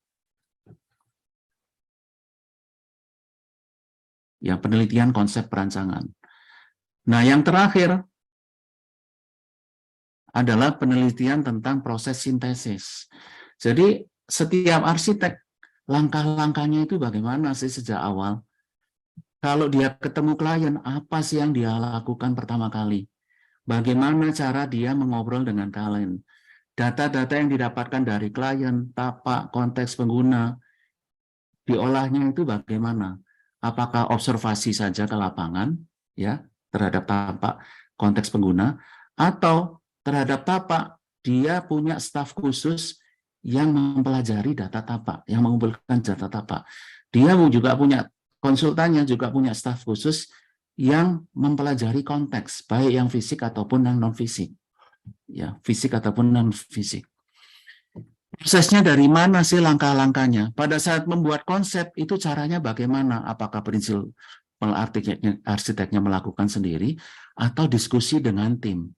Ya, penelitian konsep perancangan. Nah, yang terakhir adalah penelitian tentang proses sintesis. Jadi, setiap arsitek, langkah-langkahnya itu bagaimana sih sejak awal? Kalau dia ketemu klien, apa sih yang dia lakukan pertama kali? Bagaimana cara dia mengobrol dengan klien? Data-data yang didapatkan dari klien, tapak, konteks pengguna, diolahnya itu bagaimana? Apakah observasi saja ke lapangan, ya, terhadap tapak, konteks pengguna, atau terhadap tapak dia punya staf khusus yang mempelajari data tapak, yang mengumpulkan data tapak. Dia juga punya konsultannya, juga punya staf khusus yang mempelajari konteks, baik yang fisik ataupun yang non fisik, ya, fisik ataupun non fisik. Prosesnya dari mana sih langkah-langkahnya? Pada saat membuat konsep itu caranya bagaimana? Apakah prinsip arsiteknya melakukan sendiri atau diskusi dengan tim?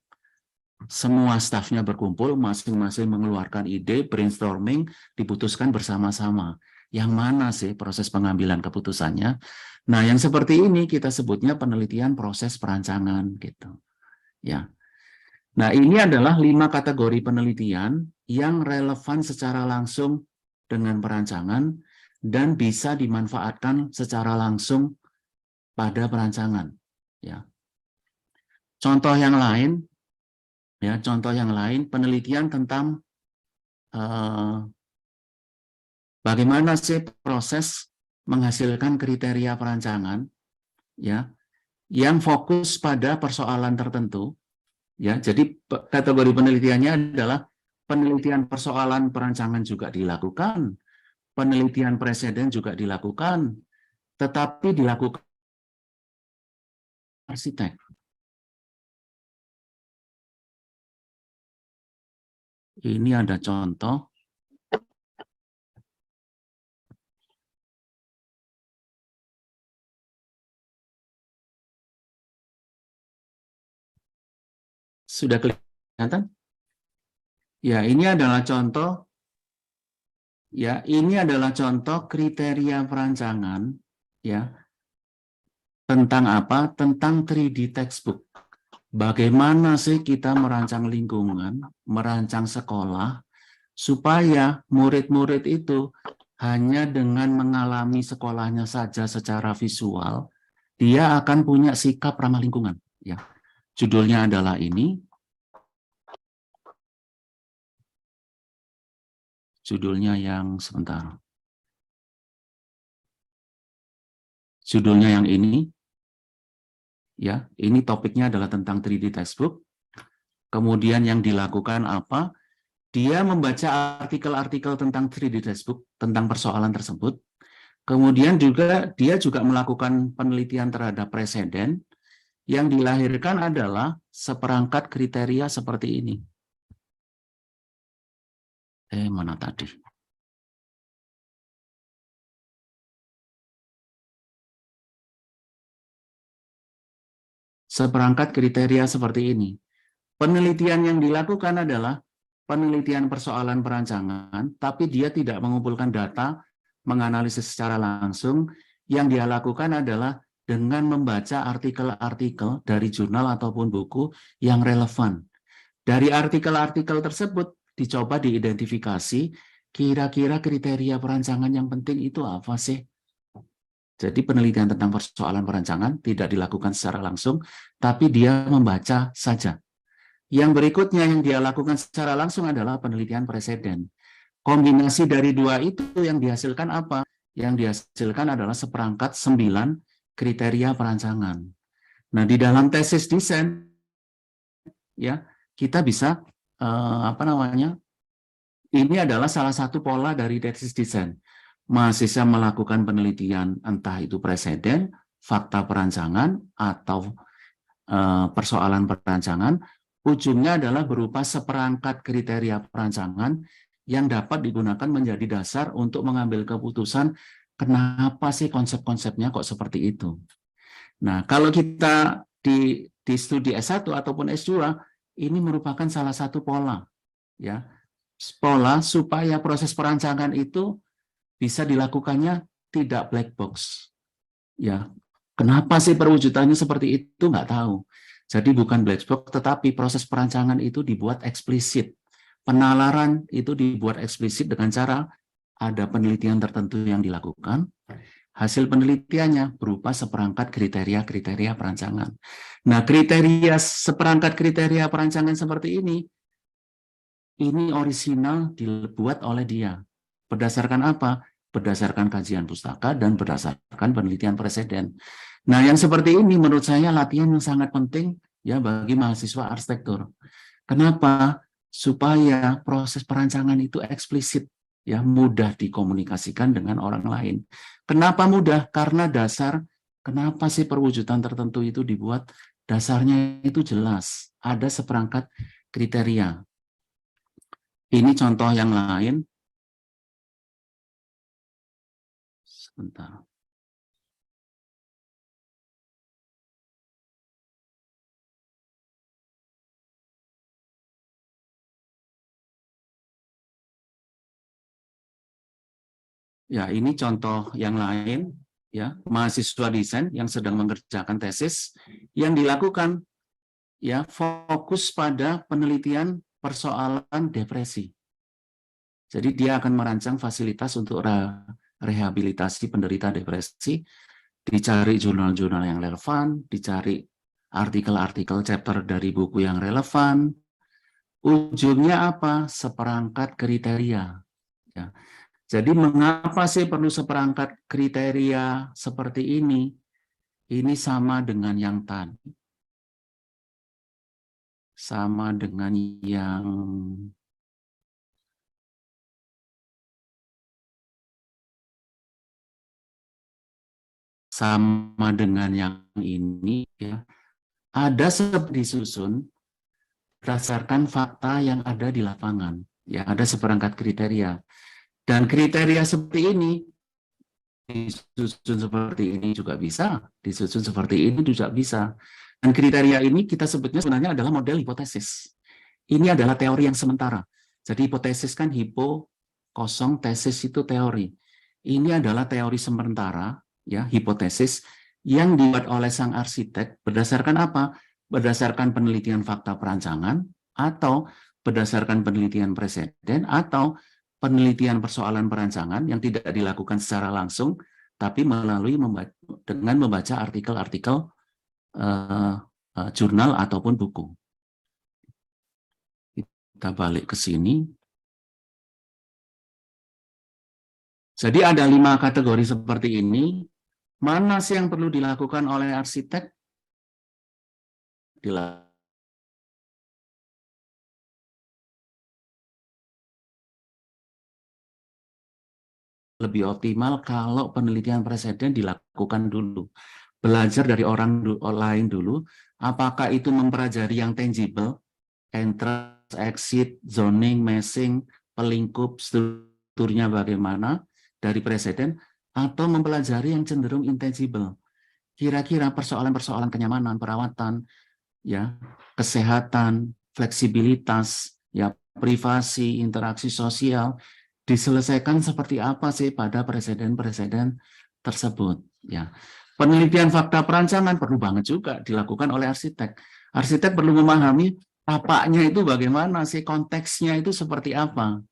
Semua stafnya berkumpul, masing-masing mengeluarkan ide, brainstorming, diputuskan bersama-sama. Yang mana sih proses pengambilan keputusannya? Nah, yang seperti ini kita sebutnya penelitian proses perancangan, gitu. Ya. Nah, ini adalah 5 kategori penelitian yang relevan secara langsung dengan perancangan dan bisa dimanfaatkan secara langsung pada perancangan. Ya. Contoh yang lain, penelitian tentang bagaimana sih proses menghasilkan kriteria perancangan, ya, yang fokus pada persoalan tertentu. Ya, jadi kategori penelitiannya adalah penelitian persoalan perancangan juga dilakukan, penelitian presiden juga dilakukan, tetapi dilakukan arsitek. Ini ada contoh. Sudah kelihatan? Ya, ini adalah contoh. Ya, ini adalah contoh kriteria perancangan, ya. Tentang apa? Tentang 3D textbook. Bagaimana sih kita merancang lingkungan, merancang sekolah, supaya murid-murid itu hanya dengan mengalami sekolahnya saja secara visual, dia akan punya sikap ramah lingkungan. Ya, judulnya adalah ini. Judulnya yang sebentar. Judulnya yang ini. Ya, ini topiknya adalah tentang 3D textbook. Kemudian yang dilakukan apa? Dia membaca artikel-artikel tentang 3D textbook, tentang persoalan tersebut. Kemudian juga dia juga melakukan penelitian terhadap preseden. Yang dilahirkan adalah seperangkat kriteria seperti ini. Mana tadi? Seperangkat kriteria seperti ini. Penelitian yang dilakukan adalah penelitian persoalan perancangan, tapi dia tidak mengumpulkan data, menganalisis secara langsung. Yang dia lakukan adalah dengan membaca artikel-artikel dari jurnal ataupun buku yang relevan. Dari artikel-artikel tersebut dicoba diidentifikasi kira-kira kriteria perancangan yang penting itu apa sih? Jadi penelitian tentang persoalan perancangan tidak dilakukan secara langsung, tapi dia membaca saja. Yang berikutnya yang dia lakukan secara langsung adalah penelitian preseden. Kombinasi dari dua itu yang dihasilkan apa? Yang dihasilkan adalah seperangkat 9 kriteria perancangan. Nah, di dalam tesis desain ya, kita bisa ini adalah salah satu pola dari tesis desain. Mahasiswa melakukan penelitian entah itu preseden, fakta perancangan atau persoalan perancangan, ujungnya adalah berupa seperangkat kriteria perancangan yang dapat digunakan menjadi dasar untuk mengambil keputusan kenapa sih konsep-konsepnya kok seperti itu. Nah, kalau kita di studi S1 ataupun S2, ini merupakan salah satu pola, ya, pola supaya proses perancangan itu bisa dilakukannya tidak black box. Ya, kenapa sih perwujudannya seperti itu? Nggak tahu. Jadi bukan black box, tetapi proses perancangan itu dibuat eksplisit. Penalaran itu dibuat eksplisit dengan cara ada penelitian tertentu yang dilakukan. Hasil penelitiannya berupa seperangkat kriteria-kriteria perancangan. Nah, seperangkat kriteria perancangan seperti ini orisinal dibuat oleh dia. Berdasarkan apa? Berdasarkan kajian pustaka dan berdasarkan penelitian preseden. Nah, yang seperti ini menurut saya latihan yang sangat penting ya bagi mahasiswa arsitektur. Kenapa? Supaya proses perancangan itu eksplisit, ya, mudah dikomunikasikan dengan orang lain. Kenapa mudah? Karena kenapa sih perwujudan tertentu itu dibuat? Dasarnya itu jelas, ada seperangkat kriteria. Ini contoh yang lain. Sebentar. Ya, ini contoh yang lain, ya, mahasiswa desain yang sedang mengerjakan tesis yang dilakukan ya fokus pada penelitian persoalan depresi. Jadi dia akan merancang fasilitas untuk rehabilitasi penderita depresi, dicari jurnal-jurnal yang relevan, dicari artikel-artikel chapter dari buku yang relevan. Ujungnya apa? Seperangkat kriteria. Ya. Jadi mengapa sih perlu seperangkat kriteria seperti ini? Ini sama dengan yang tadi. Sama dengan yang ini ya. Ada disusun berdasarkan fakta yang ada di lapangan. Ya, ada seperangkat kriteria. Dan kriteria seperti ini disusun seperti ini juga bisa, disusun seperti ini juga bisa. Dan kriteria ini kita sebutnya sebenarnya adalah model hipotesis. Ini adalah teori yang sementara. Jadi hipotesis kan hipo kosong, tesis itu teori. Ini adalah teori sementara, ya, hipotesis yang dibuat oleh sang arsitek berdasarkan apa? Berdasarkan penelitian fakta perancangan atau berdasarkan penelitian preseden atau penelitian persoalan perancangan yang tidak dilakukan secara langsung, tapi melalui dengan membaca artikel-artikel jurnal ataupun buku. Kita balik ke sini. Jadi ada 5 kategori seperti ini. Mana sih yang perlu dilakukan oleh arsitek? Lebih optimal kalau penelitian preseden dilakukan dulu. Belajar dari orang lain dulu, apakah itu mempelajari yang tangible, entrance, exit, zoning, massing, pelingkup, strukturnya bagaimana dari preseden, atau mempelajari yang cenderung intangible. Kira-kira persoalan-persoalan kenyamanan, perawatan, ya, kesehatan, fleksibilitas, ya, privasi, interaksi sosial, diselesaikan seperti apa sih pada preseden-preseden tersebut, ya. Penelitian fakta perancangan perlu banget juga dilakukan oleh arsitek. Arsitek perlu memahami tapaknya itu bagaimana sih, konteksnya itu seperti apa,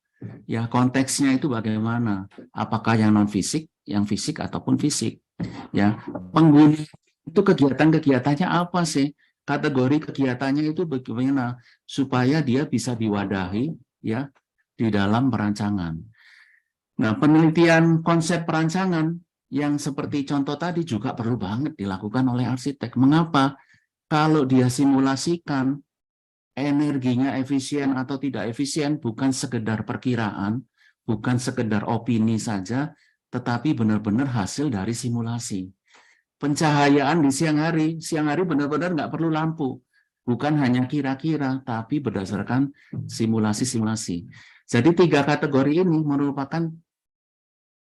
ya, konteksnya itu bagaimana, apakah yang non fisik, yang fisik ataupun fisik, ya. Pengguna itu kegiatan-kegiatannya apa sih, kategori kegiatannya itu bagaimana supaya dia bisa diwadahi, ya, di dalam perancangan. Nah, penelitian konsep perancangan yang seperti contoh tadi juga perlu banget dilakukan oleh arsitek. Mengapa? Kalau dia simulasikan energinya efisien atau tidak efisien bukan sekedar perkiraan, bukan sekedar opini saja, tetapi benar-benar hasil dari simulasi. Pencahayaan di siang hari benar-benar nggak perlu lampu. Bukan hanya kira-kira, tapi berdasarkan simulasi-simulasi. Jadi 3 kategori ini merupakan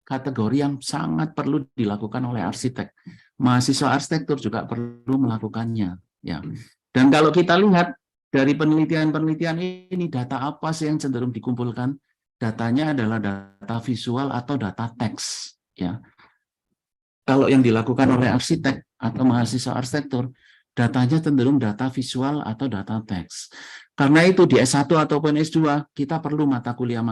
kategori yang sangat perlu dilakukan oleh arsitek. Mahasiswa arsitektur juga perlu melakukannya. Ya. Dan kalau kita lihat dari penelitian-penelitian ini, data apa sih yang cenderung dikumpulkan? Datanya adalah data visual atau data teks. Ya. Kalau yang dilakukan oleh arsitek atau mahasiswa arsitektur, datanya cenderung data visual atau data teks. Karena itu di S1 ataupun S2, kita perlu mata kuliah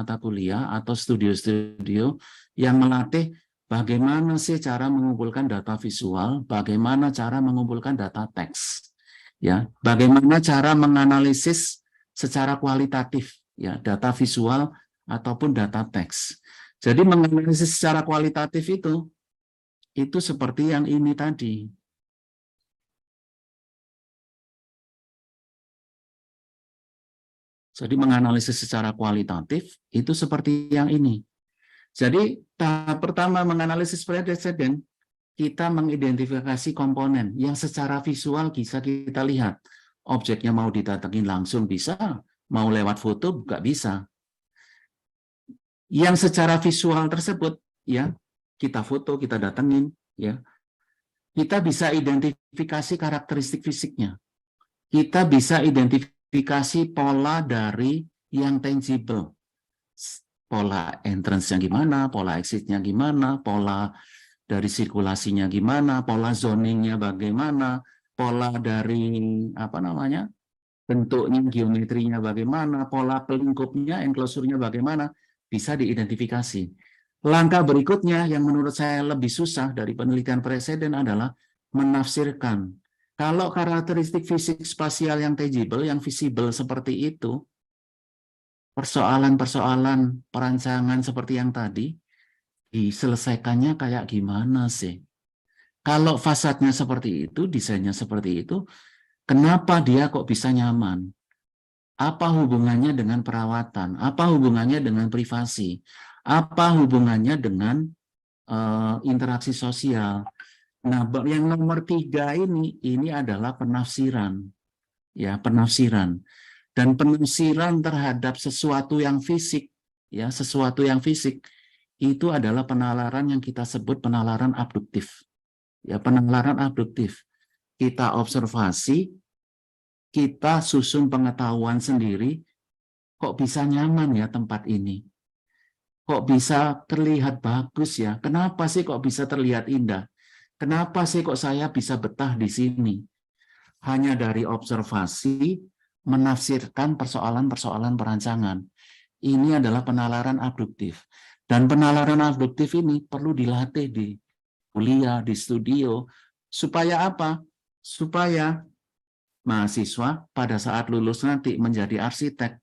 atau studio-studio yang melatih bagaimana sih cara mengumpulkan data visual, bagaimana cara mengumpulkan data teks. Ya, bagaimana cara menganalisis secara kualitatif, ya, data visual ataupun data teks. Jadi menganalisis secara kualitatif itu seperti yang ini tadi. Jadi menganalisis secara kualitatif itu seperti yang ini. Jadi tahap pertama menganalisis preseden, kita mengidentifikasi komponen yang secara visual bisa kita lihat. Objeknya mau didatengin langsung bisa, mau lewat foto juga bisa. Yang secara visual tersebut, ya, kita foto, kita datengin, ya, kita bisa identifikasi karakteristik fisiknya. Kita bisa identifikasi pola dari yang tangible. Pola entrance-nya gimana, pola exit-nya gimana, pola dari sirkulasinya gimana, pola zoningnya bagaimana, pola dari bentuknya, geometrinya bagaimana, pola pelingkupnya, enclosure-nya bagaimana, bisa diidentifikasi. Langkah berikutnya yang menurut saya lebih susah dari penelitian preseden adalah menafsirkan. Kalau karakteristik fisik spasial yang tangible, yang visible seperti itu, persoalan-persoalan perancangan seperti yang tadi, diselesaikannya kayak gimana sih? Kalau fasadnya seperti itu, desainnya seperti itu, kenapa dia kok bisa nyaman? Apa hubungannya dengan perawatan? Apa hubungannya dengan privasi? Apa hubungannya dengan interaksi sosial? Nah, yang nomor 3 ini adalah penafsiran, ya, penafsiran. Dan penafsiran terhadap sesuatu yang fisik, ya, sesuatu yang fisik itu adalah penalaran yang kita sebut penalaran abduktif. Ya, penalaran abduktif. Kita observasi, kita susun pengetahuan sendiri, kok bisa nyaman ya tempat ini? Kok bisa terlihat bagus ya? Kenapa sih kok bisa terlihat indah? Kenapa sih kok saya bisa betah di sini? Hanya dari observasi, menafsirkan persoalan-persoalan perancangan. Ini adalah penalaran abduktif. Dan penalaran abduktif ini perlu dilatih di kuliah, di studio. Supaya apa? Supaya mahasiswa pada saat lulus nanti menjadi arsitek,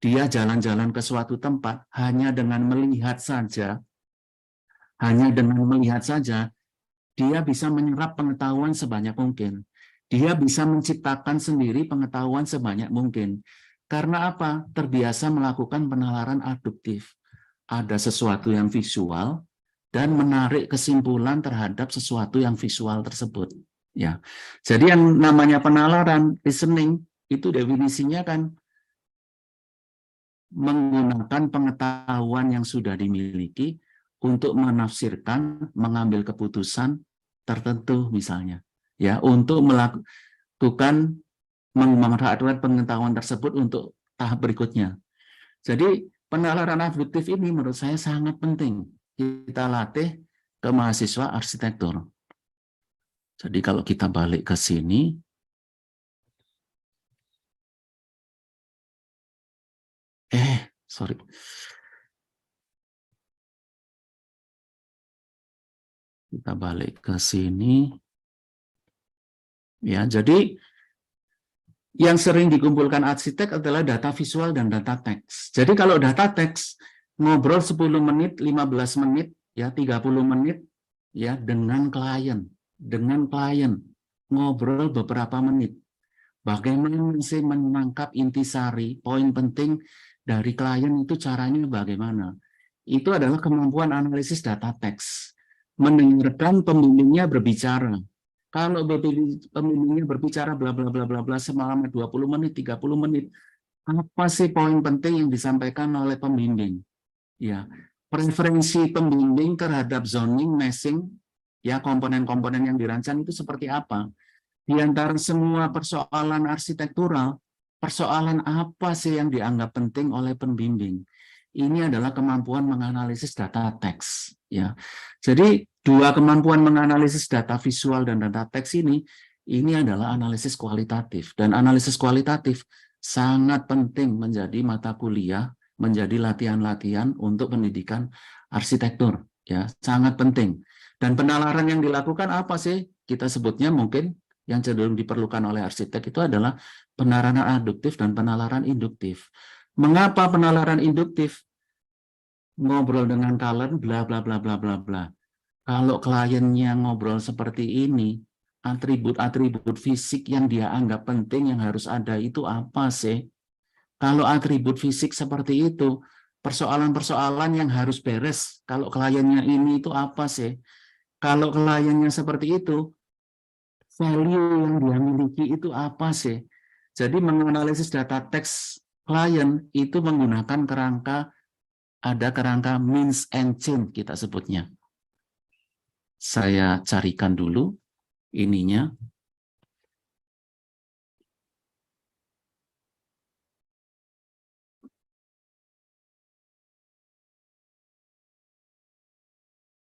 dia jalan-jalan ke suatu tempat hanya dengan melihat saja, dia bisa menyerap pengetahuan sebanyak mungkin. Dia bisa menciptakan sendiri pengetahuan sebanyak mungkin. Karena apa? Terbiasa melakukan penalaran aduktif. Ada sesuatu yang visual dan menarik kesimpulan terhadap sesuatu yang visual tersebut. Ya, jadi yang namanya penalaran listening itu definisinya kan menggunakan pengetahuan yang sudah dimiliki untuk menafsirkan, mengambil keputusan tertentu misalnya, ya, untuk melakukan memanfaatkan pengetahuan tersebut untuk tahap berikutnya. Jadi penalaran abduktif ini menurut saya sangat penting kita latih ke mahasiswa arsitektur. Jadi kalau kita balik ke sini, sorry. Kita balik ke sini. Ya, jadi yang sering dikumpulkan arsitek adalah data visual dan data teks. Jadi kalau data teks ngobrol 10 menit, 15 menit, ya 30 menit ya dengan klien ngobrol beberapa menit. Bagaimana sih menangkap intisari, poin penting dari klien itu caranya bagaimana? Itu adalah kemampuan analisis data teks. Mendengarkan pembimbingnya berbicara. Kalau pembimbingnya berbicara bla bla bla bla bla selama 20 menit, 30 menit, apa sih poin penting yang disampaikan oleh pembimbing? Ya, preferensi pembimbing terhadap zoning, massing, ya komponen-komponen yang dirancang itu seperti apa? Di antara semua persoalan arsitektural, persoalan apa sih yang dianggap penting oleh pembimbing? Ini adalah kemampuan menganalisis data teks. Ya, jadi dua kemampuan menganalisis data visual dan data teks ini adalah analisis kualitatif. Dan analisis kualitatif sangat penting menjadi mata kuliah, menjadi latihan-latihan untuk pendidikan arsitektur. Ya, sangat penting. Dan penalaran yang dilakukan apa sih? Kita sebutnya mungkin yang cenderung diperlukan oleh arsitek itu adalah penalaran aduktif dan penalaran induktif. Mengapa penalaran induktif? Ngobrol dengan klien, bla bla bla bla bla bla. Kalau kliennya ngobrol seperti ini, atribut-atribut fisik yang dia anggap penting yang harus ada itu apa sih? Kalau atribut fisik seperti itu, persoalan-persoalan yang harus beres, kalau kliennya ini itu apa sih? Kalau kliennya seperti itu, value yang dia miliki itu apa sih? Jadi menganalisis data teks klien itu menggunakan ada kerangka means and change kita sebutnya. Saya carikan dulu ininya.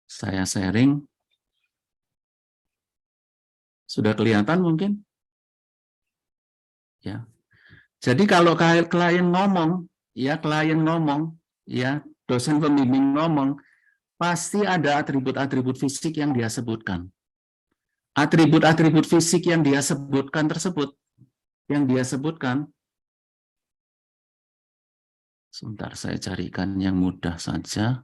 Saya sharing. Sudah kelihatan mungkin? Ya. Jadi kalau klien ngomong, ya, dosen pembimbing ngomong, pasti ada atribut-atribut fisik yang dia sebutkan. Atribut-atribut fisik yang dia sebutkan sebentar saya carikan yang mudah saja.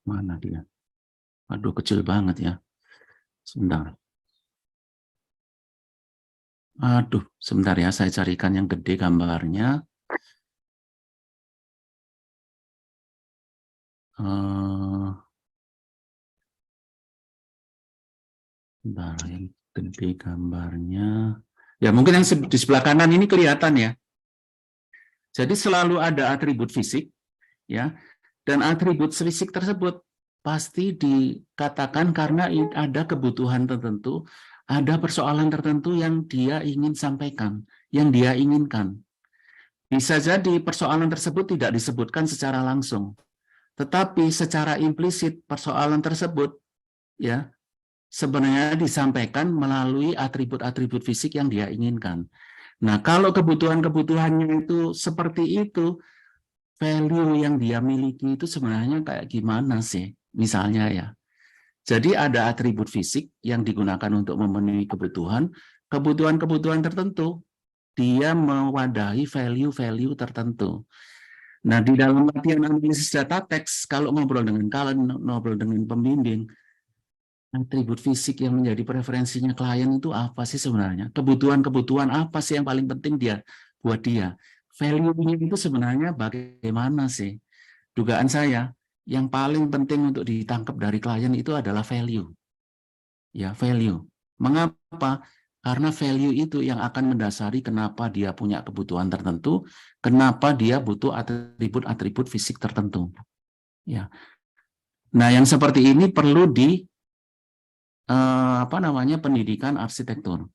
Mana dia? Aduh, kecil banget ya. Sebentar. Aduh, sebentar ya, saya carikan yang gede gambarnya. Sebentar, yang gede gambarnya. Ya, mungkin yang di sebelah kanan ini kelihatan ya. Jadi selalu ada atribut fisik, ya, dan atribut fisik tersebut pasti dikatakan karena ada kebutuhan tertentu, ada persoalan tertentu yang dia ingin sampaikan, yang dia inginkan. Bisa jadi persoalan tersebut tidak disebutkan secara langsung, tetapi secara implisit persoalan tersebut, ya, sebenarnya disampaikan melalui atribut-atribut fisik yang dia inginkan. Nah, kalau kebutuhan-kebutuhannya itu seperti itu, value yang dia miliki itu sebenarnya kayak gimana sih? Misalnya ya. Jadi ada atribut fisik yang digunakan untuk memenuhi kebutuhan tertentu. Dia mewadahi value-value tertentu. Nah, di dalam latihan analisis data teks, kalau ngobrol dengan kalian, ngobrol dengan pembimbing, atribut fisik yang menjadi preferensinya klien itu apa sih sebenarnya? Kebutuhan-kebutuhan apa sih yang paling penting buat dia? Value-nya itu sebenarnya bagaimana sih? Dugaan saya, yang paling penting untuk ditangkap dari klien itu adalah value. Ya, value. Mengapa? Karena value itu yang akan mendasari kenapa dia punya kebutuhan tertentu, kenapa dia butuh atribut-atribut fisik tertentu. Ya. Nah, yang seperti ini perlu di pendidikan arsitektur.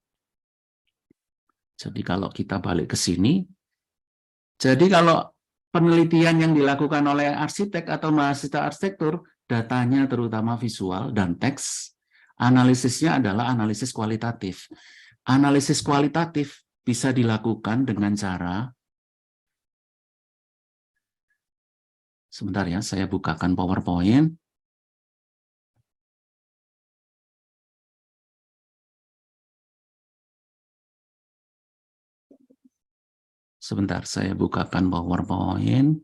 Jadi kalau kita balik ke sini, jadi kalau penelitian yang dilakukan oleh arsitek atau mahasiswa arsitektur, datanya terutama visual dan teks, analisisnya adalah analisis kualitatif. Analisis kualitatif bisa dilakukan dengan cara, sebentar ya, saya bukakan PowerPoint. Sebentar, saya bukakan PowerPoint.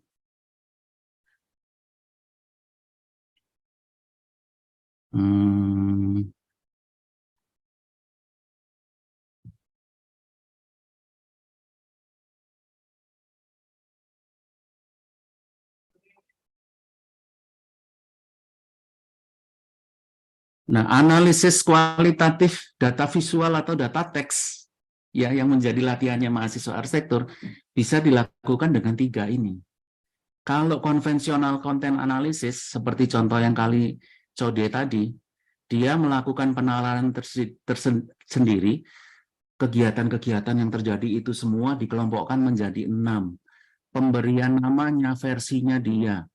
Nah, analisis kualitatif data visual atau data teks ya yang menjadi latihannya mahasiswa arsitektur bisa dilakukan dengan 3 ini. Kalau konvensional konten analisis seperti contoh yang kali Code tadi, dia melakukan penalaran tersendiri, kegiatan-kegiatan yang terjadi itu semua dikelompokkan menjadi 6. Pemberian namanya, versinya dia.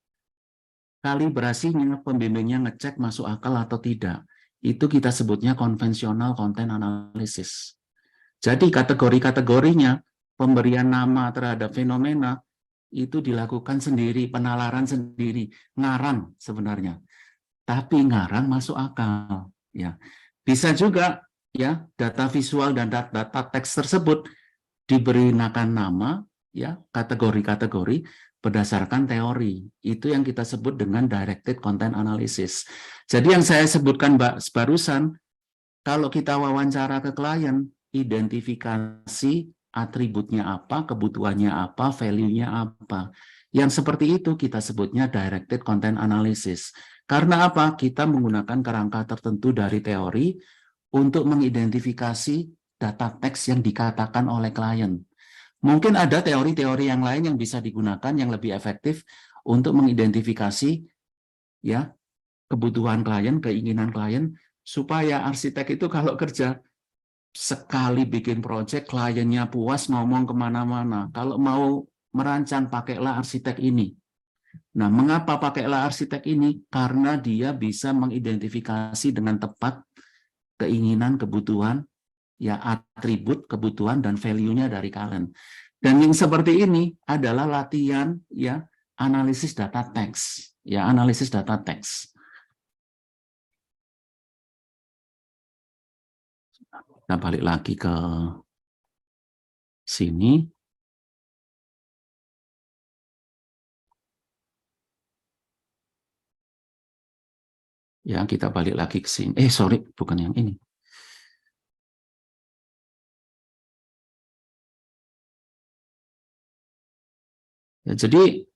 Kalibrasinya, pembimbingnya ngecek masuk akal atau tidak. Itu kita sebutnya konvensional konten analisis. Jadi kategori-kategorinya, pemberian nama terhadap fenomena, itu dilakukan sendiri, penalaran sendiri, ngarang sebenarnya. Tapi ngarang masuk akal. Ya, bisa juga ya data visual dan data teks tersebut diberi nama, ya kategori-kategori berdasarkan teori. Itu yang kita sebut dengan directed content analysis. Jadi yang saya sebutkan Mbak barusan, kalau kita wawancara ke klien, identifikasi atributnya apa, kebutuhannya apa, value-nya apa. Yang seperti itu kita sebutnya directed content analysis. Karena apa? Kita menggunakan kerangka tertentu dari teori untuk mengidentifikasi data teks yang dikatakan oleh klien. Mungkin ada teori-teori yang lain yang bisa digunakan yang lebih efektif untuk mengidentifikasi ya kebutuhan klien, keinginan klien, supaya arsitek itu kalau kerja sekali bikin proyek kliennya puas ngomong kemana-mana. Kalau mau merancang pakailah arsitek ini. Nah, mengapa pakailah arsitek ini? Karena dia bisa mengidentifikasi dengan tepat keinginan, kebutuhan, ya atribut, kebutuhan dan value-nya dari kalian. Dan yang seperti ini adalah latihan ya analisis data teks, ya analisis data teks. Kita balik lagi ke sini. Ya, kita balik lagi ke sini. Sorry, bukan yang ini. Ya, jadi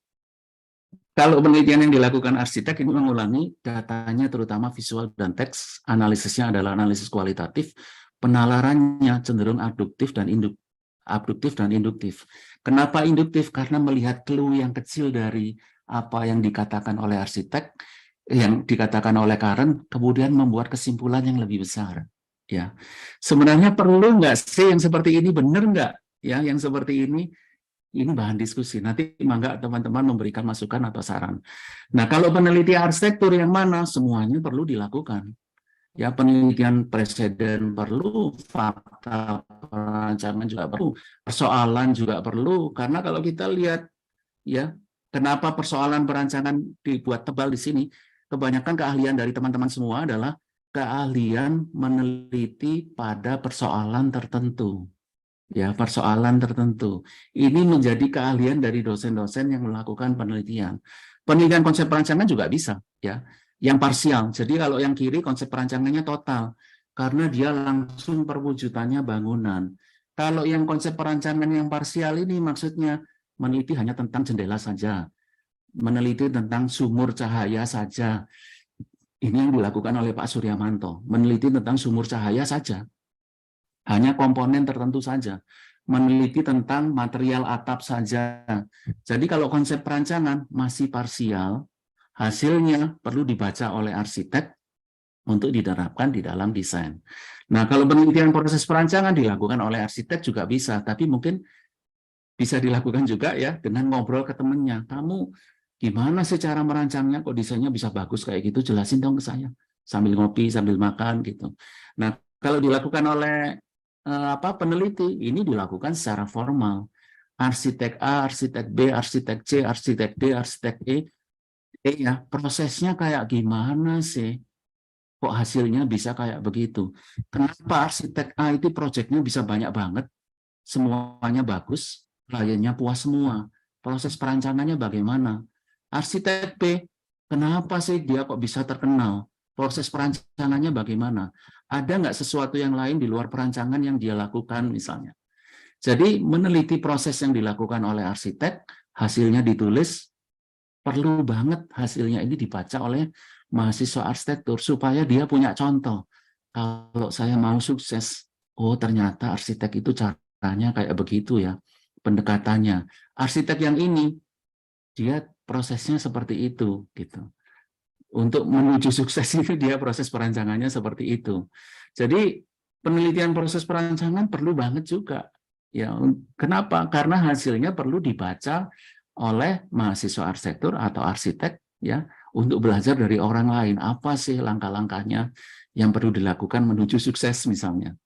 kalau penelitian yang dilakukan arsitek ini mengulangi datanya terutama visual dan teks, analisisnya adalah analisis kualitatif, penalarannya cenderung abduktif dan induktif. Kenapa induktif? Karena melihat clue yang kecil dari apa yang dikatakan oleh arsitek, yang dikatakan oleh Karen, kemudian membuat kesimpulan yang lebih besar. Ya, sebenarnya perlu nggak sih yang seperti ini? Benar nggak? Ya, yang seperti ini bahan diskusi. Nanti mangga teman-teman memberikan masukan atau saran. Nah, kalau penelitian arsitektur yang mana? Semuanya perlu dilakukan. Ya, penelitian presiden perlu, fakta perancangan juga perlu, persoalan juga perlu, karena kalau kita lihat ya, kenapa persoalan perancangan dibuat tebal di sini, kebanyakan keahlian dari teman-teman semua adalah keahlian meneliti pada persoalan tertentu. Ya, persoalan tertentu. Ini menjadi keahlian dari dosen-dosen yang melakukan penelitian. Penelitian konsep perancangan juga bisa, ya. Yang parsial. Jadi kalau yang kiri konsep perancangannya total, karena dia langsung perwujudannya bangunan. Kalau yang konsep perancangan yang parsial ini maksudnya meneliti hanya tentang jendela saja, meneliti tentang sumur cahaya saja. Ini yang dilakukan oleh Pak Suryamanto, meneliti tentang sumur cahaya saja. Hanya komponen tertentu saja, meneliti tentang material atap saja. Jadi kalau konsep perancangan masih parsial, hasilnya perlu dibaca oleh arsitek untuk diterapkan di dalam desain. Nah, kalau penelitian proses perancangan dilakukan oleh arsitek juga bisa, tapi mungkin bisa dilakukan juga ya dengan ngobrol ke temennya. Kamu gimana sih cara merancangnya, kok desainnya bisa bagus kayak gitu, jelasin dong ke saya. Sambil ngopi, sambil makan gitu. Nah, kalau dilakukan oleh peneliti, ini dilakukan secara formal. Arsitek A, arsitek B, arsitek C, arsitek D, arsitek E, ya prosesnya kayak gimana sih? Kok hasilnya bisa kayak begitu? Kenapa arsitek A itu proyeknya bisa banyak banget, semuanya bagus, kliennya puas semua. Proses perancangannya bagaimana? Arsitek B, kenapa sih dia kok bisa terkenal? Proses perancangannya bagaimana? Ada nggak sesuatu yang lain di luar perancangan yang dia lakukan misalnya? Jadi meneliti proses yang dilakukan oleh arsitek, hasilnya ditulis, perlu banget hasilnya ini dibaca oleh mahasiswa arsitektur supaya dia punya contoh. Kalau saya mau sukses, oh ternyata arsitek itu caranya kayak begitu ya, pendekatannya. Arsitek yang ini, dia prosesnya seperti itu, gitu. Untuk menuju sukses itu dia proses perancangannya seperti itu. Jadi penelitian proses perancangan perlu banget juga. Ya, kenapa? Karena hasilnya perlu dibaca oleh mahasiswa arsitektur atau arsitek ya untuk belajar dari orang lain. Apa sih langkah-langkahnya yang perlu dilakukan menuju sukses misalnya.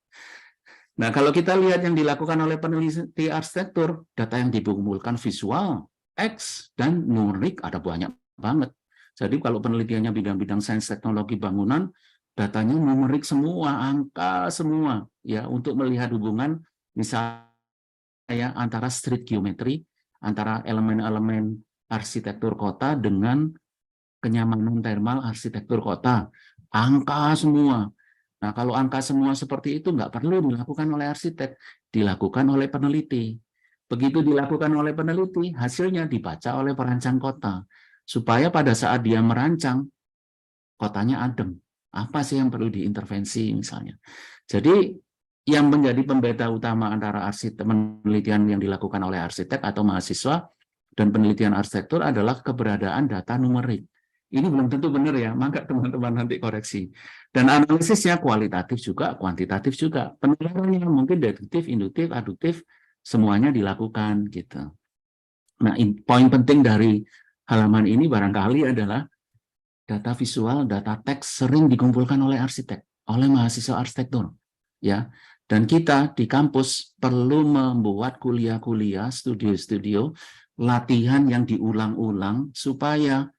Nah, kalau kita lihat yang dilakukan oleh peneliti arsitektur, data yang dikumpulkan visual, teks, dan numerik ada banyak banget. Jadi kalau penelitiannya bidang-bidang sains teknologi bangunan, datanya numerik semua, angka semua, ya untuk melihat hubungan misalnya ya antara street geometry, antara elemen-elemen arsitektur kota dengan kenyamanan termal arsitektur kota. Angka semua. Nah, kalau angka semua seperti itu nggak perlu dilakukan oleh arsitek, dilakukan oleh peneliti. Begitu dilakukan oleh peneliti, hasilnya dibaca oleh perancang kota. Supaya pada saat dia merancang, kotanya adem. Apa sih yang perlu diintervensi misalnya. Jadi, yang menjadi pembeda utama antara arsitek penelitian yang dilakukan oleh arsitek atau mahasiswa dan penelitian arsitektur adalah keberadaan data numerik. Ini belum tentu benar ya, maka teman-teman nanti koreksi. Dan analisisnya kualitatif juga, kuantitatif juga. Penilaiannya mungkin deduktif, induktif, aduktif, semuanya dilakukan gitu. Nah, poin penting dari halaman ini barangkali adalah data visual, data teks sering dikumpulkan oleh arsitek, oleh mahasiswa arsitektur, ya. Dan kita di kampus perlu membuat kuliah-kuliah, studio-studio, latihan yang diulang-ulang supaya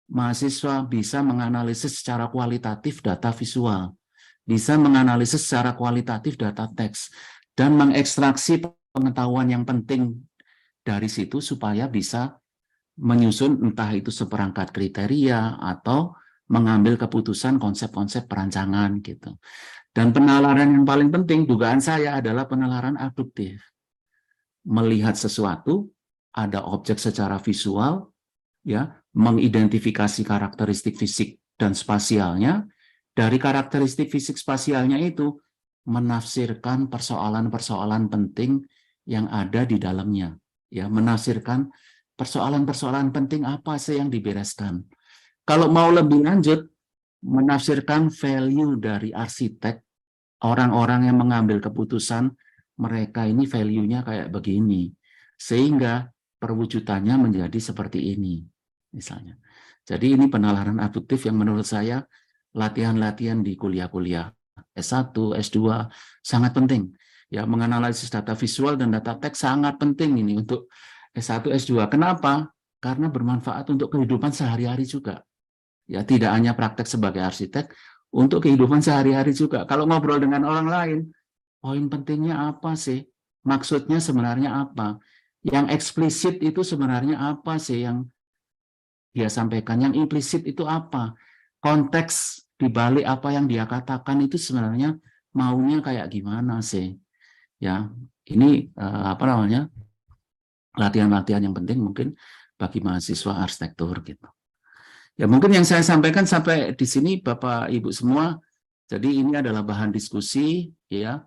mahasiswa bisa menganalisis secara kualitatif data visual, bisa menganalisis secara kualitatif data teks, dan mengekstraksi pengetahuan yang penting dari situ supaya bisa menyusun entah itu seperangkat kriteria atau mengambil keputusan konsep-konsep perancangan gitu. Dan penalaran yang paling penting dugaan saya adalah penalaran abduktif. Melihat sesuatu, ada objek secara visual, ya, mengidentifikasi karakteristik fisik dan spasialnya, dari karakteristik fisik spasialnya itu menafsirkan persoalan-persoalan penting yang ada di dalamnya, ya, menafsirkan persoalan-persoalan penting apa sih yang dibereskan. Kalau mau lebih lanjut, menafsirkan value dari arsitek, orang-orang yang mengambil keputusan, mereka ini value-nya kayak begini, sehingga perwujudannya menjadi seperti ini, misalnya. Jadi ini penalaran abduktif yang menurut saya latihan-latihan di kuliah-kuliah S1, S2 sangat penting. Ya, menganalisis data visual dan data teks sangat penting ini untuk S1, S2. Kenapa? Karena bermanfaat untuk kehidupan sehari-hari juga. Ya, tidak hanya praktek sebagai arsitek, untuk kehidupan sehari-hari juga. Kalau ngobrol dengan orang lain, poin pentingnya apa sih? Maksudnya sebenarnya apa? Yang eksplisit itu sebenarnya apa sih yang dia sampaikan? Yang implisit itu apa? Konteks di balik apa yang dia katakan itu sebenarnya maunya kayak gimana sih? Ya, ini apa namanya? Latihan-latihan yang penting mungkin bagi mahasiswa arsitektur gitu. Ya, mungkin yang saya sampaikan sampai di sini Bapak Ibu semua. Jadi ini adalah bahan diskusi ya.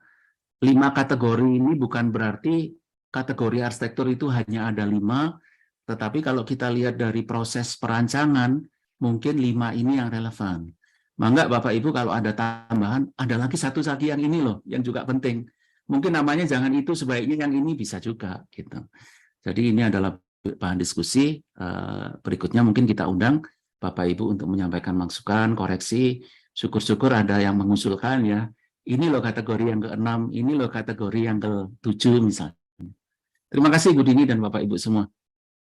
5 kategori ini bukan berarti kategori arsitektur itu hanya ada 5, tetapi kalau kita lihat dari proses perancangan, mungkin 5 ini yang relevan. Mangga Bapak Ibu kalau ada tambahan, ada lagi satu lagi yang ini loh, yang juga penting. Mungkin namanya jangan itu, sebaiknya yang ini bisa juga gitu. Jadi ini adalah bahan diskusi. Berikutnya mungkin kita undang Bapak Ibu untuk menyampaikan masukan, koreksi. Syukur-syukur ada yang mengusulkan ya. Ini loh kategori yang ke-6, ini loh kategori yang ke-7 misalnya. Terima kasih Bu Dini dan Bapak Ibu semua.